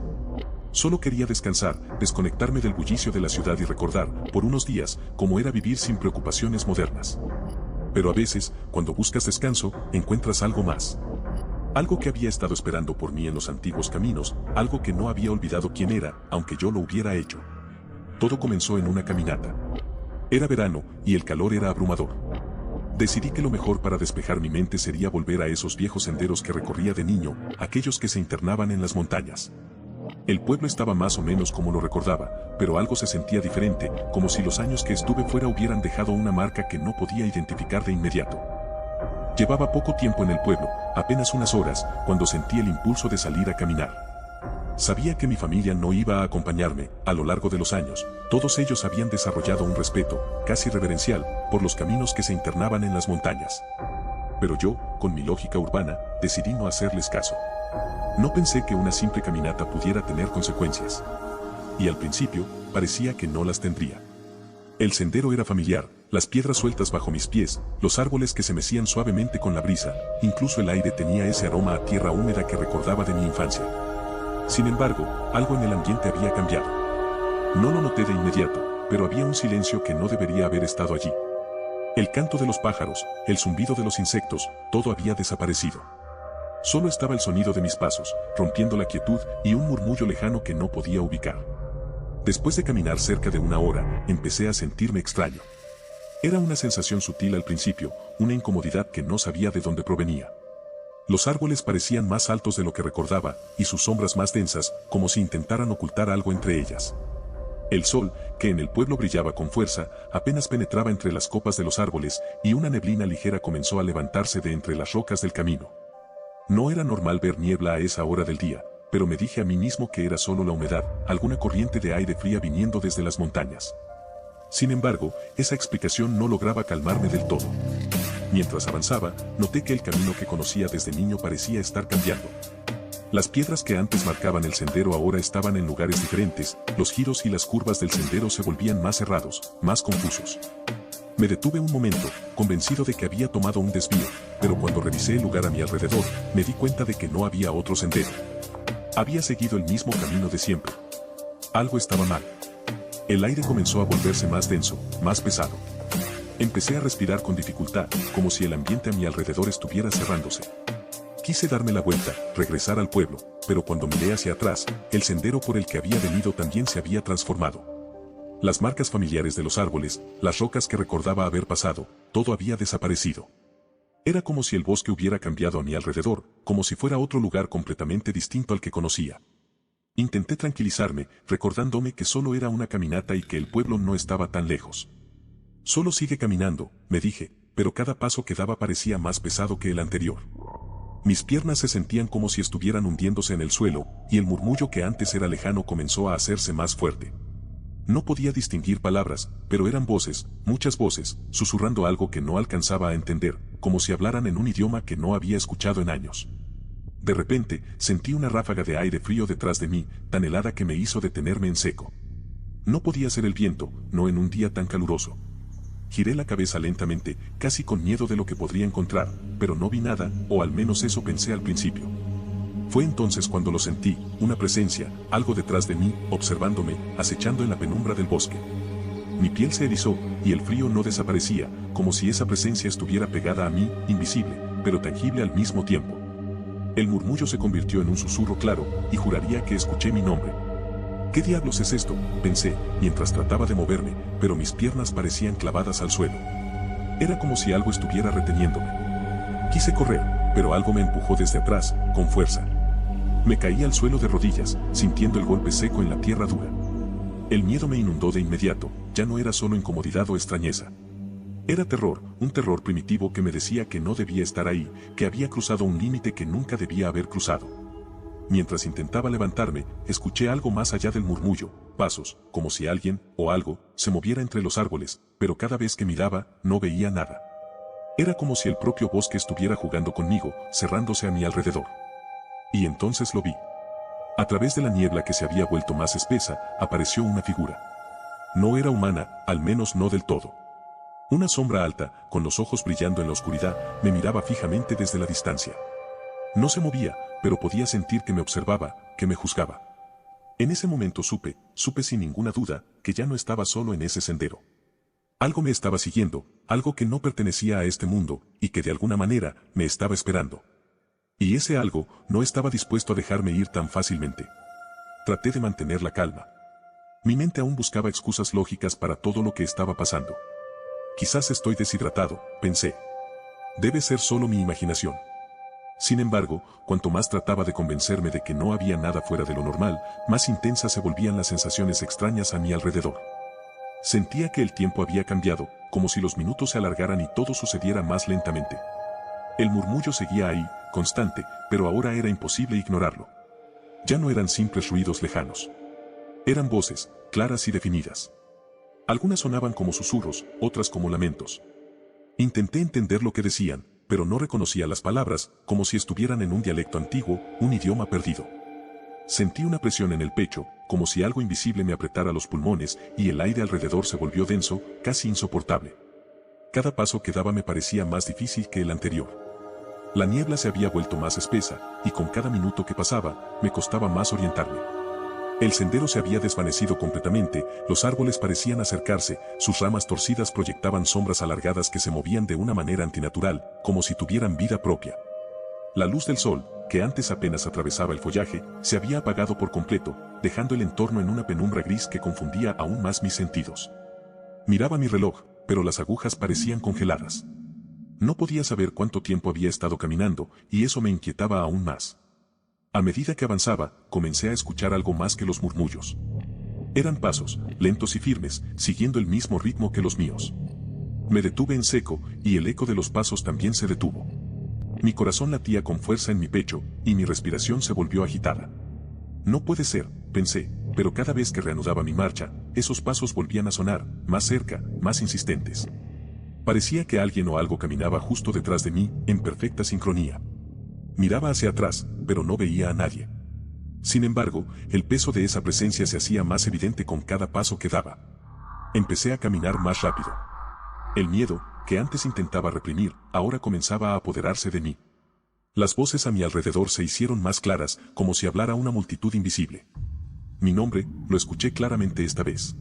Solo quería descansar, desconectarme del bullicio de la ciudad y recordar, por unos días, cómo era vivir sin preocupaciones modernas. Pero a veces, cuando buscas descanso, encuentras algo más. Algo que había estado esperando por mí en los antiguos caminos, algo que no había olvidado quién era, aunque yo lo hubiera hecho. Todo comenzó en una caminata. Era verano, y el calor era abrumador. Decidí que lo mejor para despejar mi mente sería volver a esos viejos senderos que recorría de niño, aquellos que se internaban en las montañas. El pueblo estaba más o menos como lo recordaba, pero algo se sentía diferente, como si los años que estuve fuera hubieran dejado una marca que no podía identificar de inmediato. Llevaba poco tiempo en el pueblo, apenas unas horas, cuando sentí el impulso de salir a caminar. Sabía que mi familia no iba a acompañarme, a lo largo de los años, todos ellos habían desarrollado un respeto, casi reverencial, por los caminos que se internaban en las montañas. Pero yo, con mi lógica urbana, decidí no hacerles caso. No pensé que una simple caminata pudiera tener consecuencias. Y al principio, parecía que no las tendría. El sendero era familiar, las piedras sueltas bajo mis pies, los árboles que se mecían suavemente con la brisa, incluso el aire tenía ese aroma a tierra húmeda que recordaba de mi infancia. Sin embargo, algo en el ambiente había cambiado. No lo noté de inmediato, pero había un silencio que no debería haber estado allí. El canto de los pájaros, el zumbido de los insectos, todo había desaparecido. Solo estaba el sonido de mis pasos, rompiendo la quietud, y un murmullo lejano que no podía ubicar. Después de caminar cerca de una hora, empecé a sentirme extraño. Era una sensación sutil al principio, una incomodidad que no sabía de dónde provenía. Los árboles parecían más altos de lo que recordaba, y sus sombras más densas, como si intentaran ocultar algo entre ellas. El sol, que en el pueblo brillaba con fuerza, apenas penetraba entre las copas de los árboles, y una neblina ligera comenzó a levantarse de entre las rocas del camino. No era normal ver niebla a esa hora del día, pero me dije a mí mismo que era solo la humedad, alguna corriente de aire fría viniendo desde las montañas. Sin embargo, esa explicación no lograba calmarme del todo. Mientras avanzaba, noté que el camino que conocía desde niño parecía estar cambiando. Las piedras que antes marcaban el sendero ahora estaban en lugares diferentes, los giros y las curvas del sendero se volvían más cerrados, más confusos. Me detuve un momento, convencido de que había tomado un desvío, pero cuando revisé el lugar a mi alrededor, me di cuenta de que no había otro sendero. Había seguido el mismo camino de siempre. Algo estaba mal. El aire comenzó a volverse más denso, más pesado. Empecé a respirar con dificultad, como si el ambiente a mi alrededor estuviera cerrándose. Quise darme la vuelta, regresar al pueblo, pero cuando miré hacia atrás, el sendero por el que había venido también se había transformado. Las marcas familiares de los árboles, las rocas que recordaba haber pasado, todo había desaparecido. Era como si el bosque hubiera cambiado a mi alrededor, como si fuera otro lugar completamente distinto al que conocía. Intenté tranquilizarme, recordándome que solo era una caminata y que el pueblo no estaba tan lejos. Solo sigue caminando, me dije, pero cada paso que daba parecía más pesado que el anterior. Mis piernas se sentían como si estuvieran hundiéndose en el suelo, y el murmullo que antes era lejano comenzó a hacerse más fuerte. No podía distinguir palabras, pero eran voces, muchas voces, susurrando algo que no alcanzaba a entender, como si hablaran en un idioma que no había escuchado en años. De repente, sentí una ráfaga de aire frío detrás de mí, tan helada que me hizo detenerme en seco. No podía ser el viento, no en un día tan caluroso. Giré la cabeza lentamente, casi con miedo de lo que podría encontrar, pero no vi nada, o al menos eso pensé al principio. Fue entonces cuando lo sentí, una presencia, algo detrás de mí, observándome, acechando en la penumbra del bosque. Mi piel se erizó, y el frío no desaparecía, como si esa presencia estuviera pegada a mí, invisible, pero tangible al mismo tiempo. El murmullo se convirtió en un susurro claro, y juraría que escuché mi nombre. ¿Qué diablos es esto?, pensé, mientras trataba de moverme, pero mis piernas parecían clavadas al suelo. Era como si algo estuviera reteniéndome. Quise correr, pero algo me empujó desde atrás, con fuerza. Me caí al suelo de rodillas, sintiendo el golpe seco en la tierra dura. El miedo me inundó de inmediato, ya no era solo incomodidad o extrañeza. Era terror, un terror primitivo que me decía que no debía estar ahí, que había cruzado un límite que nunca debía haber cruzado. Mientras intentaba levantarme, escuché algo más allá del murmullo, pasos, como si alguien, o algo, se moviera entre los árboles, pero cada vez que miraba, no veía nada. Era como si el propio bosque estuviera jugando conmigo, cerrándose a mi alrededor. Y entonces lo vi. A través de la niebla que se había vuelto más espesa, apareció una figura. No era humana, al menos no del todo. Una sombra alta, con los ojos brillando en la oscuridad, me miraba fijamente desde la distancia. No se movía, pero podía sentir que me observaba, que me juzgaba. En ese momento supe sin ninguna duda, que ya no estaba solo en ese sendero. Algo me estaba siguiendo, algo que no pertenecía a este mundo, y que de alguna manera me estaba esperando. Y ese algo no estaba dispuesto a dejarme ir tan fácilmente. Traté de mantener la calma. Mi mente aún buscaba excusas lógicas para todo lo que estaba pasando. Quizás estoy deshidratado, pensé. Debe ser solo mi imaginación. Sin embargo, cuanto más trataba de convencerme de que no había nada fuera de lo normal, más intensas se volvían las sensaciones extrañas a mi alrededor. Sentía que el tiempo había cambiado, como si los minutos se alargaran y todo sucediera más lentamente. El murmullo seguía ahí, constante, pero ahora era imposible ignorarlo. Ya no eran simples ruidos lejanos. Eran voces, claras y definidas. Algunas sonaban como susurros, otras como lamentos. Intenté entender lo que decían, pero no reconocía las palabras, como si estuvieran en un dialecto antiguo, un idioma perdido. Sentí una presión en el pecho, como si algo invisible me apretara los pulmones, y el aire alrededor se volvió denso, casi insoportable. Cada paso que daba me parecía más difícil que el anterior. La niebla se había vuelto más espesa, y con cada minuto que pasaba, me costaba más orientarme. El sendero se había desvanecido completamente, los árboles parecían acercarse, sus ramas torcidas proyectaban sombras alargadas que se movían de una manera antinatural, como si tuvieran vida propia. La luz del sol, que antes apenas atravesaba el follaje, se había apagado por completo, dejando el entorno en una penumbra gris que confundía aún más mis sentidos. Miraba mi reloj, pero las agujas parecían congeladas. No podía saber cuánto tiempo había estado caminando, y eso me inquietaba aún más. A medida que avanzaba, comencé a escuchar algo más que los murmullos. Eran pasos, lentos y firmes, siguiendo el mismo ritmo que los míos. Me detuve en seco, y el eco de los pasos también se detuvo. Mi corazón latía con fuerza en mi pecho, y mi respiración se volvió agitada. No puede ser, pensé, pero cada vez que reanudaba mi marcha, esos pasos volvían a sonar, más cerca, más insistentes. Parecía que alguien o algo caminaba justo detrás de mí, en perfecta sincronía. Miraba hacia atrás, pero no veía a nadie. Sin embargo, el peso de esa presencia se hacía más evidente con cada paso que daba. Empecé a caminar más rápido. El miedo, que antes intentaba reprimir, ahora comenzaba a apoderarse de mí. Las voces a mi alrededor se hicieron más claras, como si hablara una multitud invisible. Mi nombre, lo escuché claramente esta vez.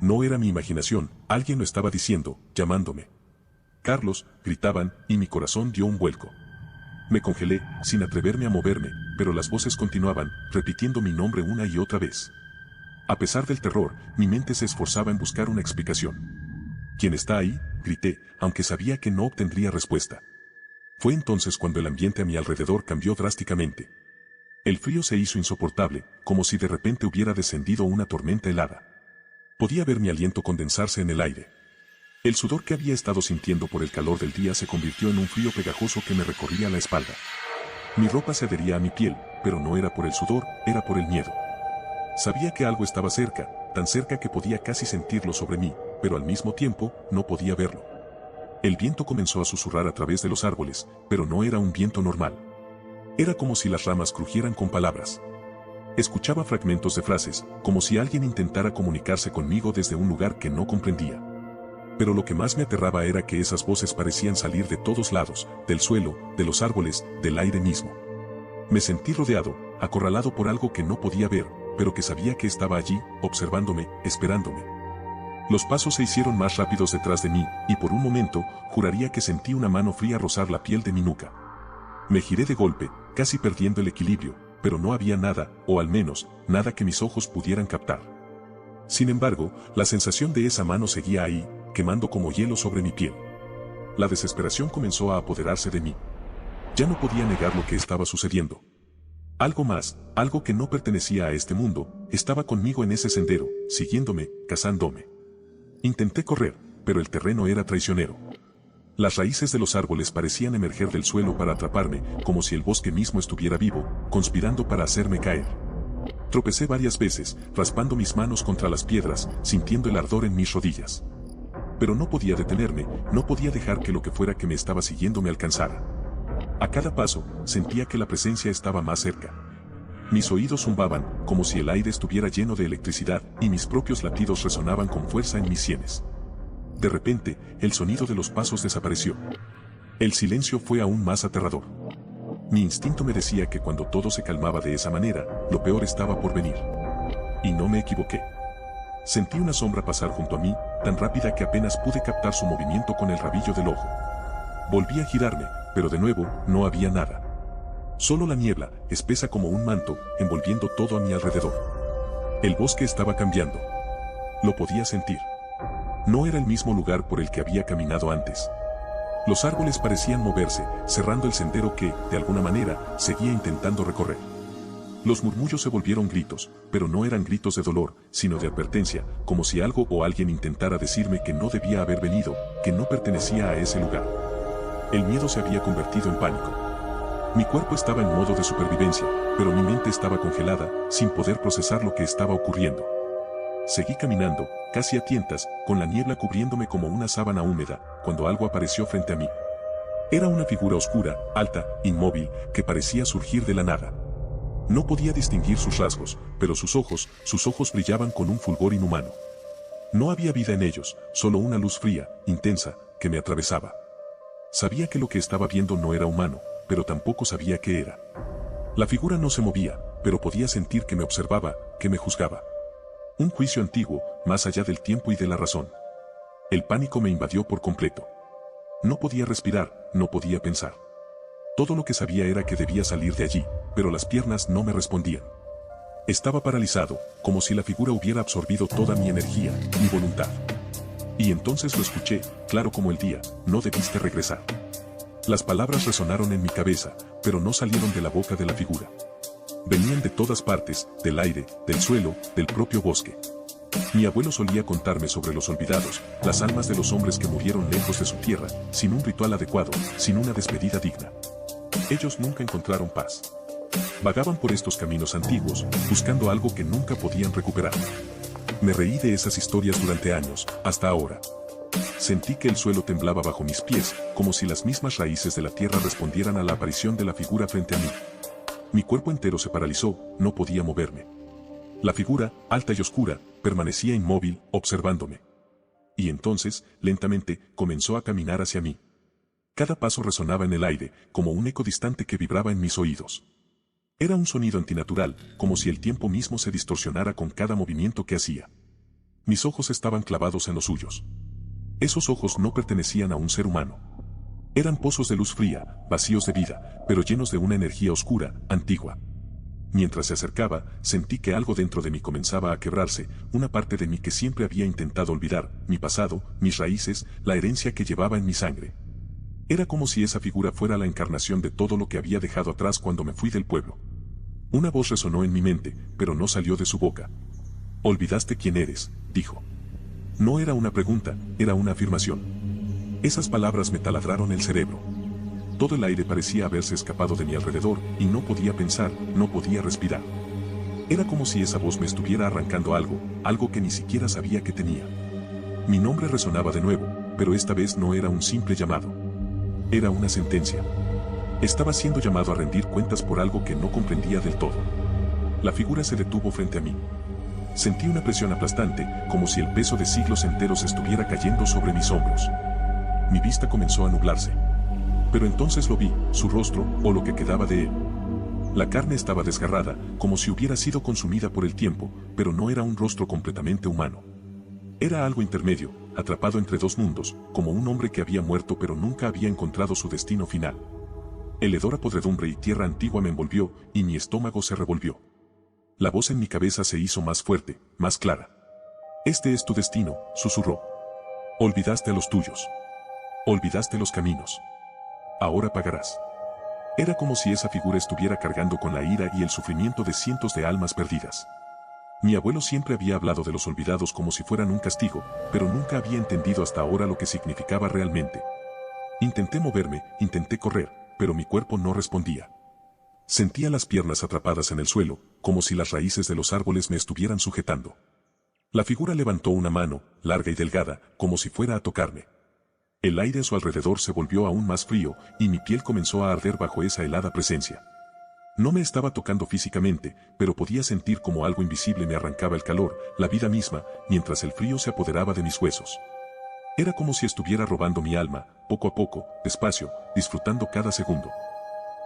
No era mi imaginación, alguien lo estaba diciendo, llamándome. Carlos, gritaban, y mi corazón dio un vuelco. Me congelé, sin atreverme a moverme, pero las voces continuaban, repitiendo mi nombre una y otra vez. A pesar del terror, mi mente se esforzaba en buscar una explicación. ¿Quién está ahí?, grité, aunque sabía que no obtendría respuesta. Fue entonces cuando el ambiente a mi alrededor cambió drásticamente. El frío se hizo insoportable, como si de repente hubiera descendido una tormenta helada. Podía ver mi aliento condensarse en el aire. El sudor que había estado sintiendo por el calor del día se convirtió en un frío pegajoso que me recorría la espalda. Mi ropa se adhería a mi piel, pero no era por el sudor, era por el miedo. Sabía que algo estaba cerca, tan cerca que podía casi sentirlo sobre mí, pero al mismo tiempo, no podía verlo. El viento comenzó a susurrar a través de los árboles, pero no era un viento normal. Era como si las ramas crujieran con palabras. Escuchaba fragmentos de frases, como si alguien intentara comunicarse conmigo desde un lugar que no comprendía. Pero lo que más me aterraba era que esas voces parecían salir de todos lados, del suelo, de los árboles, del aire mismo. Me sentí rodeado, acorralado por algo que no podía ver, pero que sabía que estaba allí, observándome, esperándome. Los pasos se hicieron más rápidos detrás de mí, y por un momento, juraría que sentí una mano fría rozar la piel de mi nuca. Me giré de golpe, casi perdiendo el equilibrio, pero no había nada, o al menos, nada que mis ojos pudieran captar. Sin embargo, la sensación de esa mano seguía ahí, quemando como hielo sobre mi piel. La desesperación comenzó a apoderarse de mí. Ya no podía negar lo que estaba sucediendo. Algo más, algo que no pertenecía a este mundo, estaba conmigo en ese sendero, siguiéndome, cazándome. Intenté correr, pero el terreno era traicionero. Las raíces de los árboles parecían emerger del suelo para atraparme, como si el bosque mismo estuviera vivo, conspirando para hacerme caer. Tropecé varias veces, raspando mis manos contra las piedras, sintiendo el ardor en mis rodillas. Pero no podía detenerme, no podía dejar que lo que fuera que me estaba siguiendo me alcanzara. A cada paso, sentía que la presencia estaba más cerca. Mis oídos zumbaban, como si el aire estuviera lleno de electricidad, y mis propios latidos resonaban con fuerza en mis sienes. De repente, el sonido de los pasos desapareció. El silencio fue aún más aterrador. Mi instinto me decía que cuando todo se calmaba de esa manera, lo peor estaba por venir. Y no me equivoqué. Sentí una sombra pasar junto a mí, tan rápida que apenas pude captar su movimiento con el rabillo del ojo. Volví a girarme, pero de nuevo, no había nada. Solo la niebla, espesa como un manto, envolviendo todo a mi alrededor. El bosque estaba cambiando. Lo podía sentir. No era el mismo lugar por el que había caminado antes. Los árboles parecían moverse, cerrando el sendero que, de alguna manera, seguía intentando recorrer. Los murmullos se volvieron gritos, pero no eran gritos de dolor, sino de advertencia, como si algo o alguien intentara decirme que no debía haber venido, que no pertenecía a ese lugar. El miedo se había convertido en pánico. Mi cuerpo estaba en modo de supervivencia, pero mi mente estaba congelada, sin poder procesar lo que estaba ocurriendo. Seguí caminando, casi a tientas, con la niebla cubriéndome como una sábana húmeda, cuando algo apareció frente a mí. Era una figura oscura, alta, inmóvil, que parecía surgir de la nada. No podía distinguir sus rasgos, pero sus ojos brillaban con un fulgor inhumano. No había vida en ellos, solo una luz fría, intensa, que me atravesaba. Sabía que lo que estaba viendo no era humano, pero tampoco sabía qué era. La figura no se movía, pero podía sentir que me observaba, que me juzgaba. Un juicio antiguo, más allá del tiempo y de la razón. El pánico me invadió por completo. No podía respirar, no podía pensar. Todo lo que sabía era que debía salir de allí, pero las piernas no me respondían. Estaba paralizado, como si la figura hubiera absorbido toda mi energía, mi voluntad. Y entonces lo escuché, claro como el día: no debiste regresar. Las palabras resonaron en mi cabeza, pero no salieron de la boca de la figura. Venían de todas partes, del aire, del suelo, del propio bosque. Mi abuelo solía contarme sobre los olvidados, las almas de los hombres que murieron lejos de su tierra, sin un ritual adecuado, sin una despedida digna. Ellos nunca encontraron paz. Vagaban por estos caminos antiguos, buscando algo que nunca podían recuperar. Me reí de esas historias durante años, hasta ahora. Sentí que el suelo temblaba bajo mis pies, como si las mismas raíces de la tierra respondieran a la aparición de la figura frente a mí. Mi cuerpo entero se paralizó, no podía moverme. La figura, alta y oscura, permanecía inmóvil, observándome. Y entonces, lentamente, comenzó a caminar hacia mí. Cada paso resonaba en el aire, como un eco distante que vibraba en mis oídos. Era un sonido antinatural, como si el tiempo mismo se distorsionara con cada movimiento que hacía. Mis ojos estaban clavados en los suyos. Esos ojos no pertenecían a un ser humano. Eran pozos de luz fría, vacíos de vida, pero llenos de una energía oscura, antigua. Mientras se acercaba, sentí que algo dentro de mí comenzaba a quebrarse, una parte de mí que siempre había intentado olvidar, mi pasado, mis raíces, la herencia que llevaba en mi sangre. Era como si esa figura fuera la encarnación de todo lo que había dejado atrás cuando me fui del pueblo. Una voz resonó en mi mente, pero no salió de su boca. «Olvidaste quién eres», dijo. No era una pregunta, era una afirmación. Esas palabras me taladraron el cerebro. Todo el aire parecía haberse escapado de mi alrededor, y no podía pensar, no podía respirar. Era como si esa voz me estuviera arrancando algo que ni siquiera sabía que tenía. Mi nombre resonaba de nuevo, pero esta vez no era un simple llamado. Era una sentencia. Estaba siendo llamado a rendir cuentas por algo que no comprendía del todo. La figura se detuvo frente a mí. Sentí una presión aplastante, como si el peso de siglos enteros estuviera cayendo sobre mis hombros. Mi vista comenzó a nublarse. Pero entonces lo vi, su rostro, o lo que quedaba de él. La carne estaba desgarrada, como si hubiera sido consumida por el tiempo, pero no era un rostro completamente humano. Era algo intermedio, atrapado entre dos mundos, como un hombre que había muerto pero nunca había encontrado su destino final. El hedor a podredumbre y tierra antigua me envolvió, y mi estómago se revolvió. La voz en mi cabeza se hizo más fuerte, más clara. «Este es tu destino», susurró. «Olvidaste a los tuyos. Olvidaste los caminos. Ahora pagarás». Era como si esa figura estuviera cargando con la ira y el sufrimiento de cientos de almas perdidas. Mi abuelo siempre había hablado de los olvidados como si fueran un castigo, pero nunca había entendido hasta ahora lo que significaba realmente. Intenté moverme, intenté correr, pero mi cuerpo no respondía. Sentía las piernas atrapadas en el suelo, como si las raíces de los árboles me estuvieran sujetando. La figura levantó una mano, larga y delgada, como si fuera a tocarme. El aire a su alrededor se volvió aún más frío, y mi piel comenzó a arder bajo esa helada presencia. No me estaba tocando físicamente, pero podía sentir como algo invisible me arrancaba el calor, la vida misma, mientras el frío se apoderaba de mis huesos. Era como si estuviera robando mi alma, poco a poco, despacio, disfrutando cada segundo.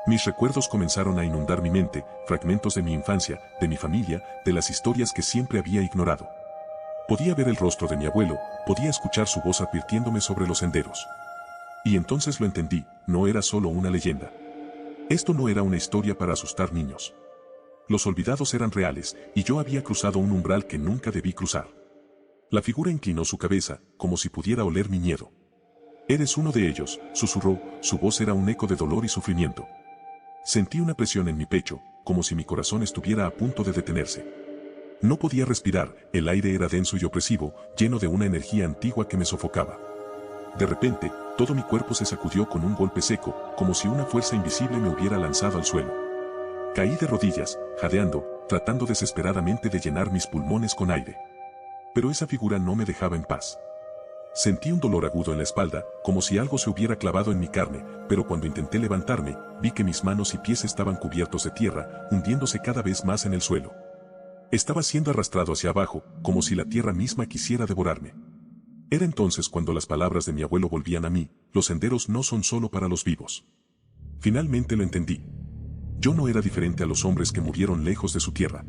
Mis recuerdos comenzaron a inundar mi mente, fragmentos de mi infancia, de mi familia, de las historias que siempre había ignorado. Podía ver el rostro de mi abuelo, podía escuchar su voz advirtiéndome sobre los senderos. Y entonces lo entendí, no era solo una leyenda. Esto no era una historia para asustar niños. Los olvidados eran reales, y yo había cruzado un umbral que nunca debí cruzar. La figura inclinó su cabeza, como si pudiera oler mi miedo. «Eres uno de ellos», susurró, su voz era un eco de dolor y sufrimiento. Sentí una presión en mi pecho, como si mi corazón estuviera a punto de detenerse. No podía respirar, el aire era denso y opresivo, lleno de una energía antigua que me sofocaba. De repente, todo mi cuerpo se sacudió con un golpe seco, como si una fuerza invisible me hubiera lanzado al suelo. Caí de rodillas, jadeando, tratando desesperadamente de llenar mis pulmones con aire. Pero esa figura no me dejaba en paz. Sentí un dolor agudo en la espalda, como si algo se hubiera clavado en mi carne, pero cuando intenté levantarme, vi que mis manos y pies estaban cubiertos de tierra, hundiéndose cada vez más en el suelo. Estaba siendo arrastrado hacia abajo, como si la tierra misma quisiera devorarme. Era entonces cuando las palabras de mi abuelo volvían a mí: los senderos no son solo para los vivos. Finalmente lo entendí. Yo no era diferente a los hombres que murieron lejos de su tierra.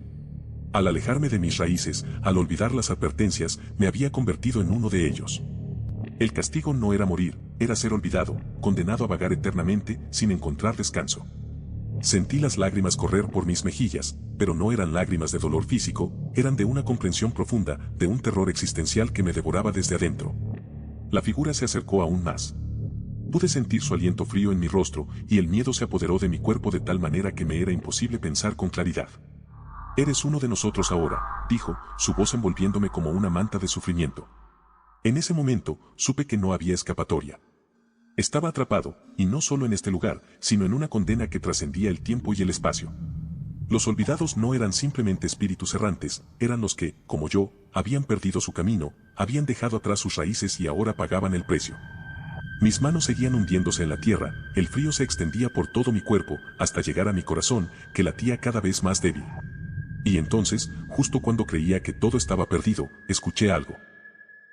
Al alejarme de mis raíces, al olvidar las advertencias, me había convertido en uno de ellos. El castigo no era morir, era ser olvidado, condenado a vagar eternamente, sin encontrar descanso. Sentí las lágrimas correr por mis mejillas, pero no eran lágrimas de dolor físico, eran de una comprensión profunda, de un terror existencial que me devoraba desde adentro. La figura se acercó aún más. Pude sentir su aliento frío en mi rostro, y el miedo se apoderó de mi cuerpo de tal manera que me era imposible pensar con claridad. «Eres uno de nosotros ahora», dijo, su voz envolviéndome como una manta de sufrimiento. En ese momento, supe que no había escapatoria. Estaba atrapado, y no solo en este lugar, sino en una condena que trascendía el tiempo y el espacio. Los olvidados no eran simplemente espíritus errantes, eran los que, como yo, habían perdido su camino, habían dejado atrás sus raíces y ahora pagaban el precio. Mis manos seguían hundiéndose en la tierra, el frío se extendía por todo mi cuerpo, hasta llegar a mi corazón, que latía cada vez más débil. Y entonces, justo cuando creía que todo estaba perdido, escuché algo.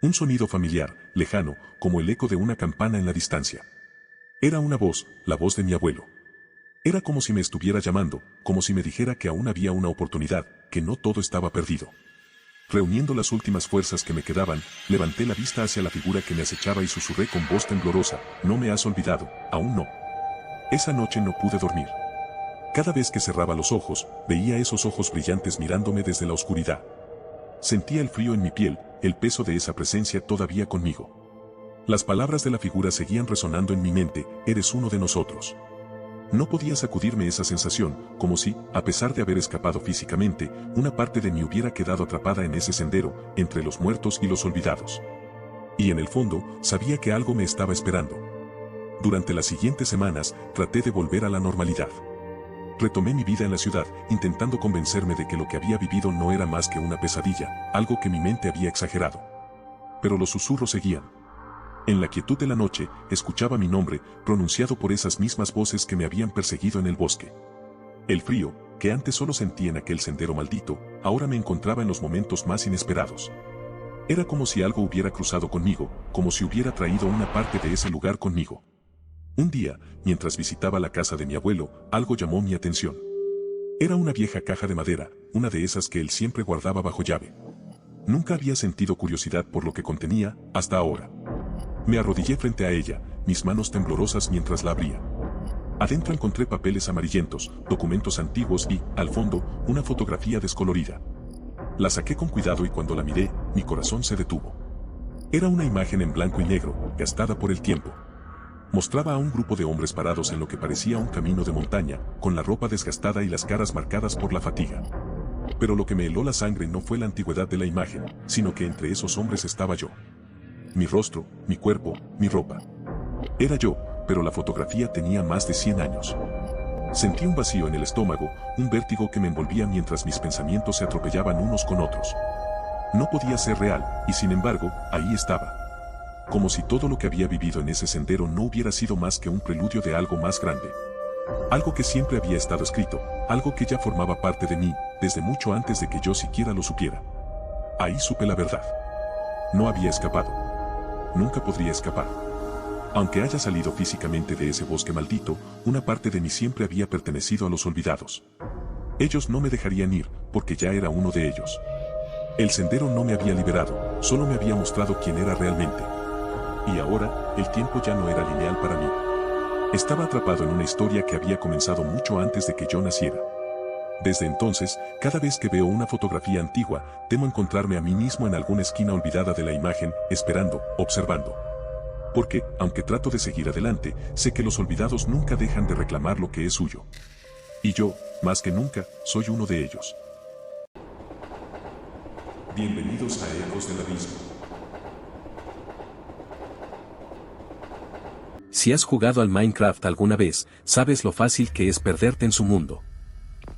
Un sonido familiar, lejano, como el eco de una campana en la distancia. Era una voz, la voz de mi abuelo. Era como si me estuviera llamando, como si me dijera que aún había una oportunidad, que no todo estaba perdido. Reuniendo las últimas fuerzas que me quedaban, levanté la vista hacia la figura que me acechaba y susurré con voz temblorosa: «No me has olvidado, aún no». Esa noche no pude dormir. Cada vez que cerraba los ojos, veía esos ojos brillantes mirándome desde la oscuridad. Sentía el frío en mi piel, el peso de esa presencia todavía conmigo. Las palabras de la figura seguían resonando en mi mente: «Eres uno de nosotros». No podía sacudirme esa sensación, como si, a pesar de haber escapado físicamente, una parte de mí hubiera quedado atrapada en ese sendero, entre los muertos y los olvidados. Y en el fondo, sabía que algo me estaba esperando. Durante las siguientes semanas, traté de volver a la normalidad. Retomé mi vida en la ciudad, intentando convencerme de que lo que había vivido no era más que una pesadilla, algo que mi mente había exagerado. Pero los susurros seguían. En la quietud de la noche, escuchaba mi nombre, pronunciado por esas mismas voces que me habían perseguido en el bosque. El frío, que antes solo sentí en aquel sendero maldito, ahora me encontraba en los momentos más inesperados. Era como si algo hubiera cruzado conmigo, como si hubiera traído una parte de ese lugar conmigo. Un día, mientras visitaba la casa de mi abuelo, algo llamó mi atención. Era una vieja caja de madera, una de esas que él siempre guardaba bajo llave. Nunca había sentido curiosidad por lo que contenía, hasta ahora. Me arrodillé frente a ella, mis manos temblorosas mientras la abría. Adentro encontré papeles amarillentos, documentos antiguos y, al fondo, una fotografía descolorida. La saqué con cuidado y cuando la miré, mi corazón se detuvo. Era una imagen en blanco y negro, gastada por el tiempo. Mostraba a un grupo de hombres parados en lo que parecía un camino de montaña, con la ropa desgastada y las caras marcadas por la fatiga. Pero lo que me heló la sangre no fue la antigüedad de la imagen, sino que entre esos hombres estaba yo. Mi rostro, mi cuerpo, mi ropa. Era yo, pero la fotografía tenía más de 100 años. Sentí un vacío en el estómago, un vértigo que me envolvía mientras mis pensamientos se atropellaban unos con otros. No podía ser real, y sin embargo, ahí estaba. Como si todo lo que había vivido en ese sendero no hubiera sido más que un preludio de algo más grande. Algo que siempre había estado escrito, algo que ya formaba parte de mí, desde mucho antes de que yo siquiera lo supiera. Ahí supe la verdad. No había escapado. Nunca podría escapar. Aunque haya salido físicamente de ese bosque maldito, una parte de mí siempre había pertenecido a los olvidados. Ellos no me dejarían ir, porque ya era uno de ellos. El sendero no me había liberado, solo me había mostrado quién era realmente. Y ahora, el tiempo ya no era lineal para mí. Estaba atrapado en una historia que había comenzado mucho antes de que yo naciera. Desde entonces, cada vez que veo una fotografía antigua, temo encontrarme a mí mismo en alguna esquina olvidada de la imagen, esperando, observando. Porque, aunque trato de seguir adelante, sé que los olvidados nunca dejan de reclamar lo que es suyo. Y yo, más que nunca, soy uno de ellos. Bienvenidos a Ecos del Abismo. Si has jugado al Minecraft alguna vez, sabes lo fácil que es perderte en su mundo.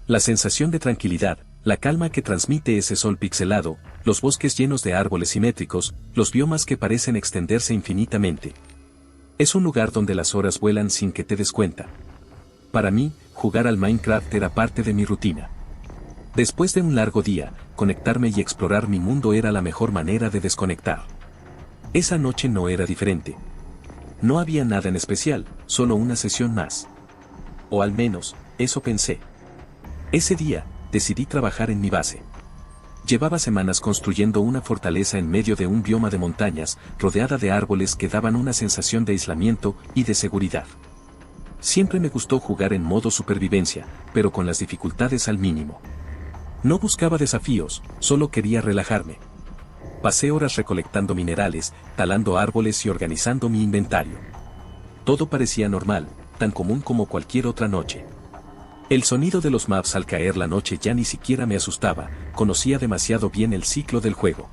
La sensación de tranquilidad, la calma que transmite ese sol pixelado, los bosques llenos de árboles simétricos, los biomas que parecen extenderse infinitamente. Es un lugar donde las horas vuelan sin que te des cuenta. Para mí, jugar al Minecraft era parte de mi rutina. Después de un largo día, conectarme y explorar mi mundo era la mejor manera de desconectar. Esa noche no era diferente. No había nada en especial, solo una sesión más. O al menos, eso pensé. Ese día, decidí trabajar en mi base. Llevaba semanas construyendo una fortaleza en medio de un bioma de montañas, rodeada de árboles que daban una sensación de aislamiento y de seguridad. Siempre me gustó jugar en modo supervivencia, pero con las dificultades al mínimo. No buscaba desafíos, solo quería relajarme. Pasé horas recolectando minerales, talando árboles y organizando mi inventario. Todo parecía normal, tan común como cualquier otra noche. El sonido de los maps al caer la noche ya ni siquiera me asustaba, conocía demasiado bien el ciclo del juego.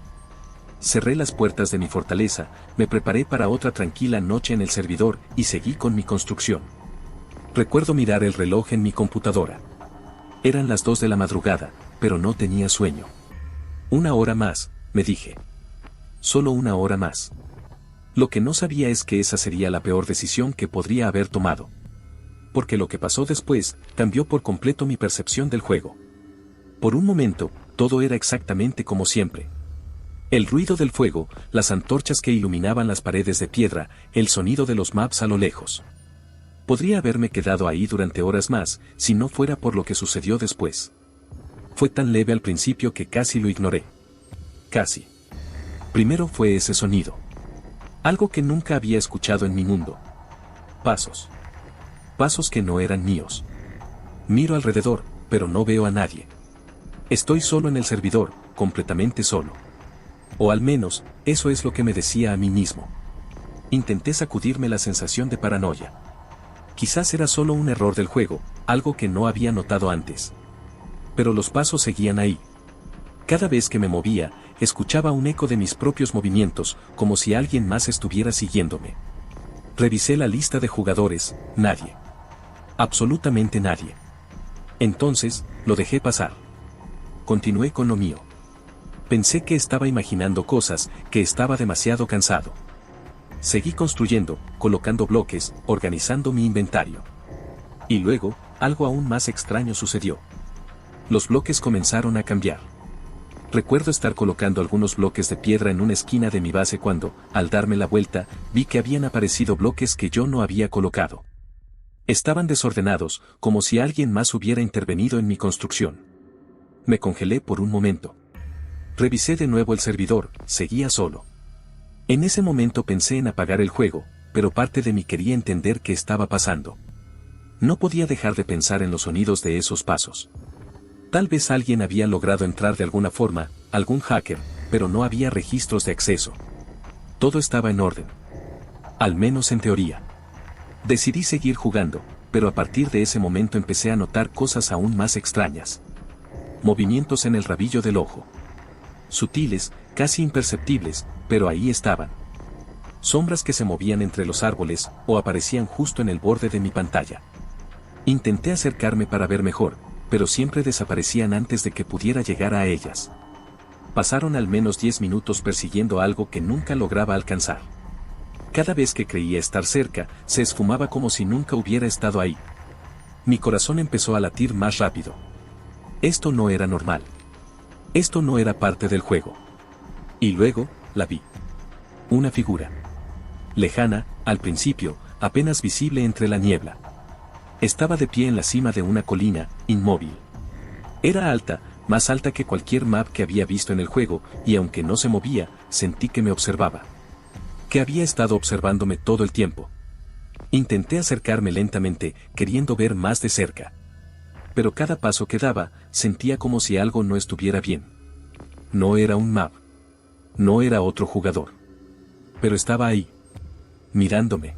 Cerré las puertas de mi fortaleza, me preparé para otra tranquila noche en el servidor y seguí con mi construcción. Recuerdo mirar el reloj en mi computadora. Eran las 2 de la madrugada, pero no tenía sueño. Una hora más, me dije. Solo una hora más. Lo que no sabía es que esa sería la peor decisión que podría haber tomado. Porque lo que pasó después, cambió por completo mi percepción del juego. Por un momento, todo era exactamente como siempre. El ruido del fuego, las antorchas que iluminaban las paredes de piedra, el sonido de los maps a lo lejos. Podría haberme quedado ahí durante horas más, si no fuera por lo que sucedió después. Fue tan leve al principio que casi lo ignoré. Casi. Primero fue ese sonido. Algo que nunca había escuchado en mi mundo. Pasos. Pasos que no eran míos. Miro alrededor, pero no veo a nadie. Estoy solo en el servidor, completamente solo. O al menos, eso es lo que me decía a mí mismo. Intenté sacudirme la sensación de paranoia. Quizás era solo un error del juego, algo que no había notado antes. Pero los pasos seguían ahí. Cada vez que me movía, escuchaba un eco de mis propios movimientos, como si alguien más estuviera siguiéndome. Revisé la lista de jugadores, nadie. Absolutamente nadie. Entonces, lo dejé pasar. Continué con lo mío. Pensé que estaba imaginando cosas, que estaba demasiado cansado. Seguí construyendo, colocando bloques, organizando mi inventario. Y luego, algo aún más extraño sucedió. Los bloques comenzaron a cambiar. Recuerdo estar colocando algunos bloques de piedra en una esquina de mi base cuando, al darme la vuelta, vi que habían aparecido bloques que yo no había colocado. Estaban desordenados, como si alguien más hubiera intervenido en mi construcción. Me congelé por un momento. Revisé de nuevo el servidor, seguía solo. En ese momento pensé en apagar el juego, pero parte de mí quería entender qué estaba pasando. No podía dejar de pensar en los sonidos de esos pasos. Tal vez alguien había logrado entrar de alguna forma, algún hacker, pero no había registros de acceso. Todo estaba en orden. Al menos en teoría. Decidí seguir jugando, pero a partir de ese momento empecé a notar cosas aún más extrañas. Movimientos en el rabillo del ojo. Sutiles, casi imperceptibles, pero ahí estaban. Sombras que se movían entre los árboles, o aparecían justo en el borde de mi pantalla. Intenté acercarme para ver mejor, pero siempre desaparecían antes de que pudiera llegar a ellas. Pasaron al menos 10 minutos persiguiendo algo que nunca lograba alcanzar. Cada vez que creía estar cerca, se esfumaba como si nunca hubiera estado ahí. Mi corazón empezó a latir más rápido. Esto no era normal. Esto no era parte del juego. Y luego, la vi. Una figura. Lejana, al principio, apenas visible entre la niebla. Estaba de pie en la cima de una colina, inmóvil. Era alta, más alta que cualquier map que había visto en el juego, y aunque no se movía, sentí que me observaba. Que había estado observándome todo el tiempo. Intenté acercarme lentamente, queriendo ver más de cerca. Pero cada paso que daba, sentía como si algo no estuviera bien. No era un map. No era otro jugador. Pero estaba ahí. Mirándome.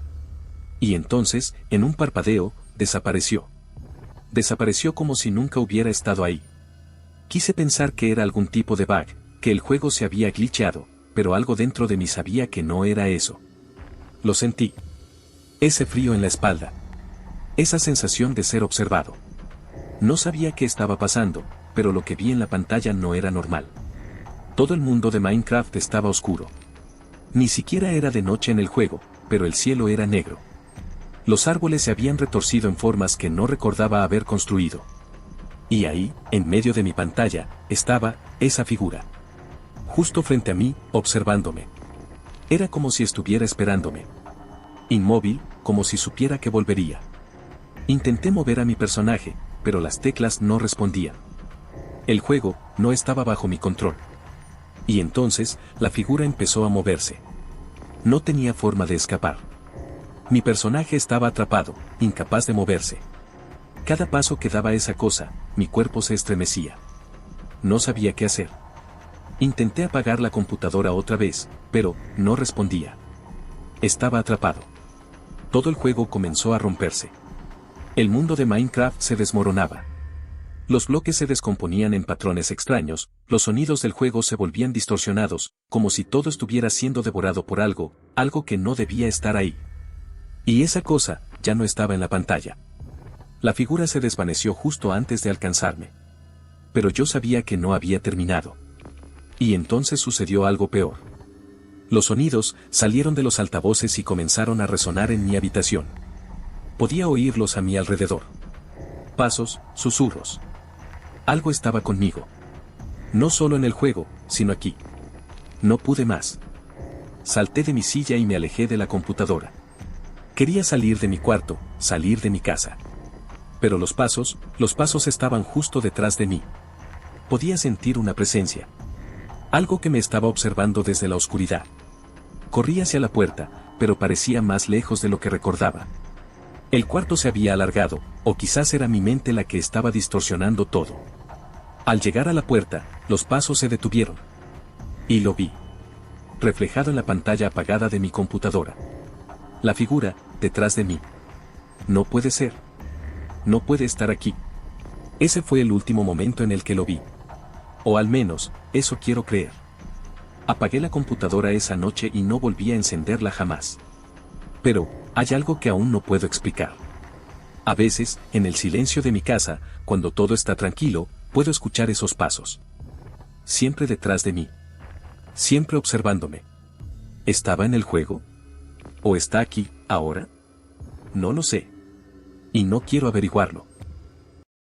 Y entonces, en un parpadeo, desapareció. Desapareció como si nunca hubiera estado ahí. Quise pensar que era algún tipo de bug, que el juego se había glitcheado, pero algo dentro de mí sabía que no era eso. Lo sentí. Ese frío en la espalda. Esa sensación de ser observado. No sabía qué estaba pasando, pero lo que vi en la pantalla no era normal. Todo el mundo de Minecraft estaba oscuro. Ni siquiera era de noche en el juego, pero el cielo era negro. Los árboles se habían retorcido en formas que no recordaba haber construido. Y ahí, en medio de mi pantalla, estaba esa figura. Justo frente a mí, observándome. Era como si estuviera esperándome. Inmóvil, como si supiera que volvería. Intenté mover a mi personaje, pero las teclas no respondían. El juego no estaba bajo mi control. Y entonces, la figura empezó a moverse. No tenía forma de escapar. Mi personaje estaba atrapado, incapaz de moverse. Cada paso que daba esa cosa, mi cuerpo se estremecía. No sabía qué hacer. Intenté apagar la computadora otra vez, pero no respondía. Estaba atrapado. Todo el juego comenzó a romperse. El mundo de Minecraft se desmoronaba. Los bloques se descomponían en patrones extraños, los sonidos del juego se volvían distorsionados, como si todo estuviera siendo devorado por algo que no debía estar ahí. Y esa cosa, ya no estaba en la pantalla. La figura se desvaneció justo antes de alcanzarme. Pero yo sabía que no había terminado. Y entonces sucedió algo peor. Los sonidos salieron de los altavoces y comenzaron a resonar en mi habitación. Podía oírlos a mi alrededor. Pasos, susurros. Algo estaba conmigo. No solo en el juego, sino aquí. No pude más. Salté de mi silla y me alejé de la computadora. Quería salir de mi cuarto, salir de mi casa. Pero los pasos estaban justo detrás de mí. Podía sentir una presencia. Algo que me estaba observando desde la oscuridad. Corrí hacia la puerta, pero parecía más lejos de lo que recordaba. El cuarto se había alargado, o quizás era mi mente la que estaba distorsionando todo. Al llegar a la puerta, los pasos se detuvieron. Y lo vi. Reflejado en la pantalla apagada de mi computadora. La figura, detrás de mí. No puede ser. No puede estar aquí. Ese fue el último momento en el que lo vi. O al menos, eso quiero creer. Apagué la computadora esa noche y no volví a encenderla jamás. Pero, hay algo que aún no puedo explicar. A veces, en el silencio de mi casa, cuando todo está tranquilo, puedo escuchar esos pasos. Siempre detrás de mí. Siempre observándome. ¿Estaba en el juego? ¿O está aquí, ahora? No lo sé. Y no quiero averiguarlo.